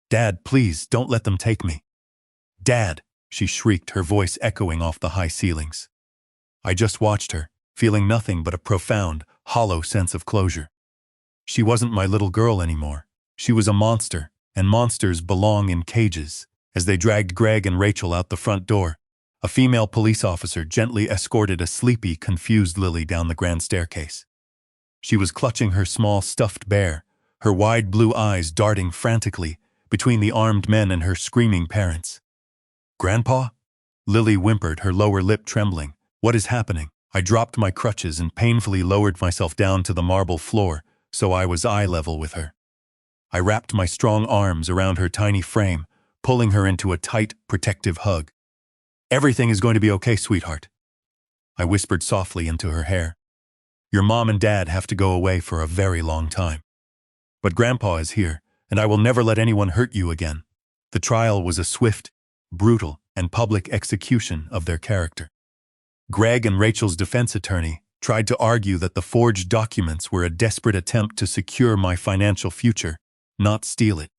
A: "Dad, please, don't let them take me." "Dad," she shrieked, her voice echoing off the high ceilings. I just watched her, feeling nothing but a profound, hollow sense of closure. She wasn't my little girl anymore. She was a monster, and monsters belong in cages, As they dragged Greg and Rachel out the front door, a female police officer gently escorted a sleepy, confused Lily down the grand staircase. She was clutching her small stuffed bear, her wide blue eyes darting frantically between the armed men and her screaming parents. "Grandpa?" Lily whimpered, her lower lip trembling. "What is happening?" I dropped my crutches and painfully lowered myself down to the marble floor so I was eye level with her. I wrapped my strong arms around her tiny frame, pulling her into a tight, protective hug. "Everything is going to be okay, sweetheart," I whispered softly into her hair. "Your mom and dad have to go away for a very long time. But Grandpa is here, and I will never let anyone hurt you again." The trial was a swift, brutal, and public execution of their character. Greg and Rachel's defense attorney tried to argue that the forged documents were a desperate attempt to secure my financial future, not steal it.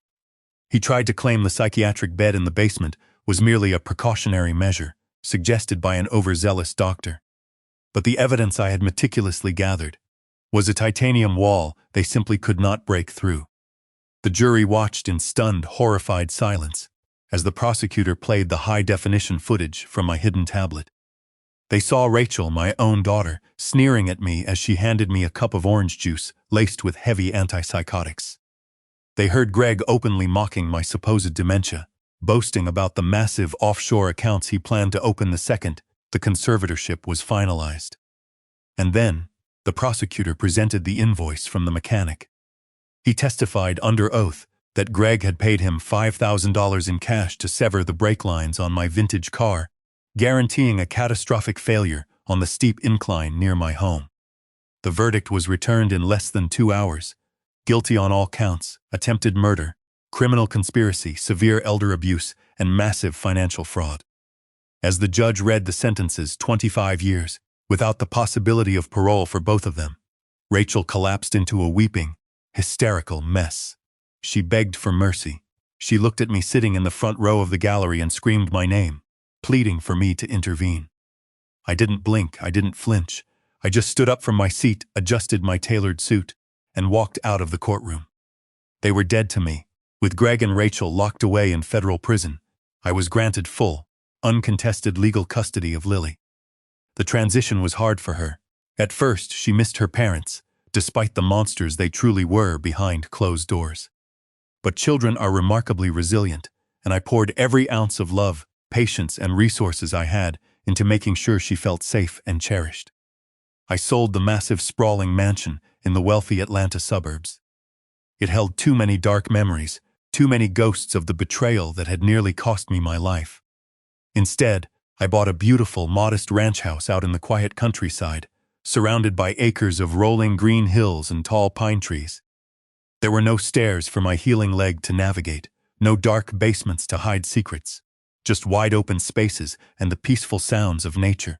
A: He tried to claim the psychiatric bed in the basement was merely a precautionary measure, suggested by an overzealous doctor. But the evidence I had meticulously gathered was a titanium wall they simply could not break through. The jury watched in stunned, horrified silence as the prosecutor played the high-definition footage from my hidden tablet. They saw Rachel, my own daughter, sneering at me as she handed me a cup of orange juice laced with heavy antipsychotics. They heard Greg openly mocking my supposed dementia, boasting about the massive offshore accounts he planned to open the second the conservatorship was finalized. And then, the prosecutor presented the invoice from the mechanic. He testified under oath that Greg had paid him $5,000 in cash to sever the brake lines on my vintage car, guaranteeing a catastrophic failure on the steep incline near my home. The verdict was returned in less than 2 hours. Guilty on all counts: attempted murder, criminal conspiracy, severe elder abuse, and massive financial fraud. As the judge read the sentences, 25 years, without the possibility of parole for both of them, Rachel collapsed into a weeping, hysterical mess. She begged for mercy. She looked at me sitting in the front row of the gallery and screamed my name, pleading for me to intervene. I didn't blink, I didn't flinch. I just stood up from my seat, adjusted my tailored suit, and walked out of the courtroom. They were dead to me. With Greg and Rachel locked away in federal prison, I was granted full, uncontested legal custody of Lily. The transition was hard for her. At first, she missed her parents, despite the monsters they truly were behind closed doors. But children are remarkably resilient, and I poured every ounce of love, patience, and resources I had into making sure she felt safe and cherished. I sold the massive sprawling mansion in the wealthy Atlanta suburbs. It held too many dark memories, too many ghosts of the betrayal that had nearly cost me my life. Instead, I bought a beautiful, modest ranch house out in the quiet countryside, surrounded by acres of rolling green hills and tall pine trees. There were no stairs for my healing leg to navigate, no dark basements to hide secrets, just wide-open spaces and the peaceful sounds of nature.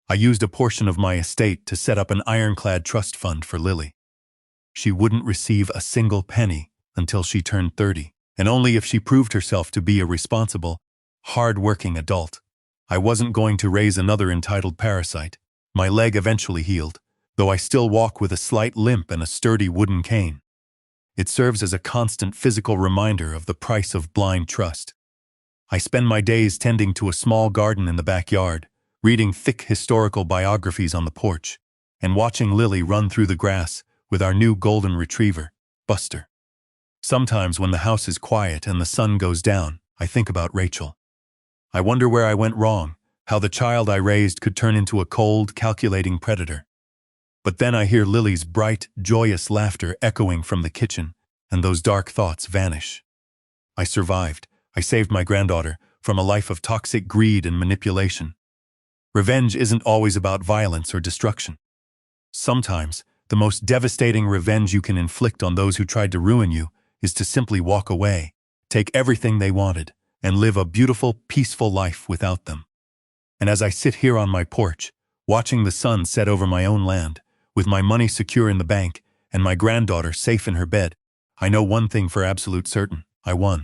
A: I used a portion of my estate to set up an ironclad trust fund for Lily. She wouldn't receive a single penny until she turned 30, and only if she proved herself to be a responsible, hard-working adult. I wasn't going to raise another entitled parasite. My leg eventually healed, though I still walk with a slight limp and a sturdy wooden cane. It serves as a constant physical reminder of the price of blind trust. I spend my days tending to a small garden in the backyard, reading thick historical biographies on the porch, and watching Lily run through the grass with our new golden retriever, Buster. Sometimes when the house is quiet and the sun goes down, I think about Rachel. I wonder where I went wrong, how the child I raised could turn into a cold, calculating predator. But then I hear Lily's bright, joyous laughter echoing from the kitchen, and those dark thoughts vanish. I survived. I saved my granddaughter from a life of toxic greed and manipulation. Revenge isn't always about violence or destruction. Sometimes, the most devastating revenge you can inflict on those who tried to ruin you is to simply walk away, take everything they wanted, and live a beautiful, peaceful life without them. And as I sit here on my porch, watching the sun set over my own land, with my money secure in the bank and my granddaughter safe in her bed, I know one thing for absolute certain: I won.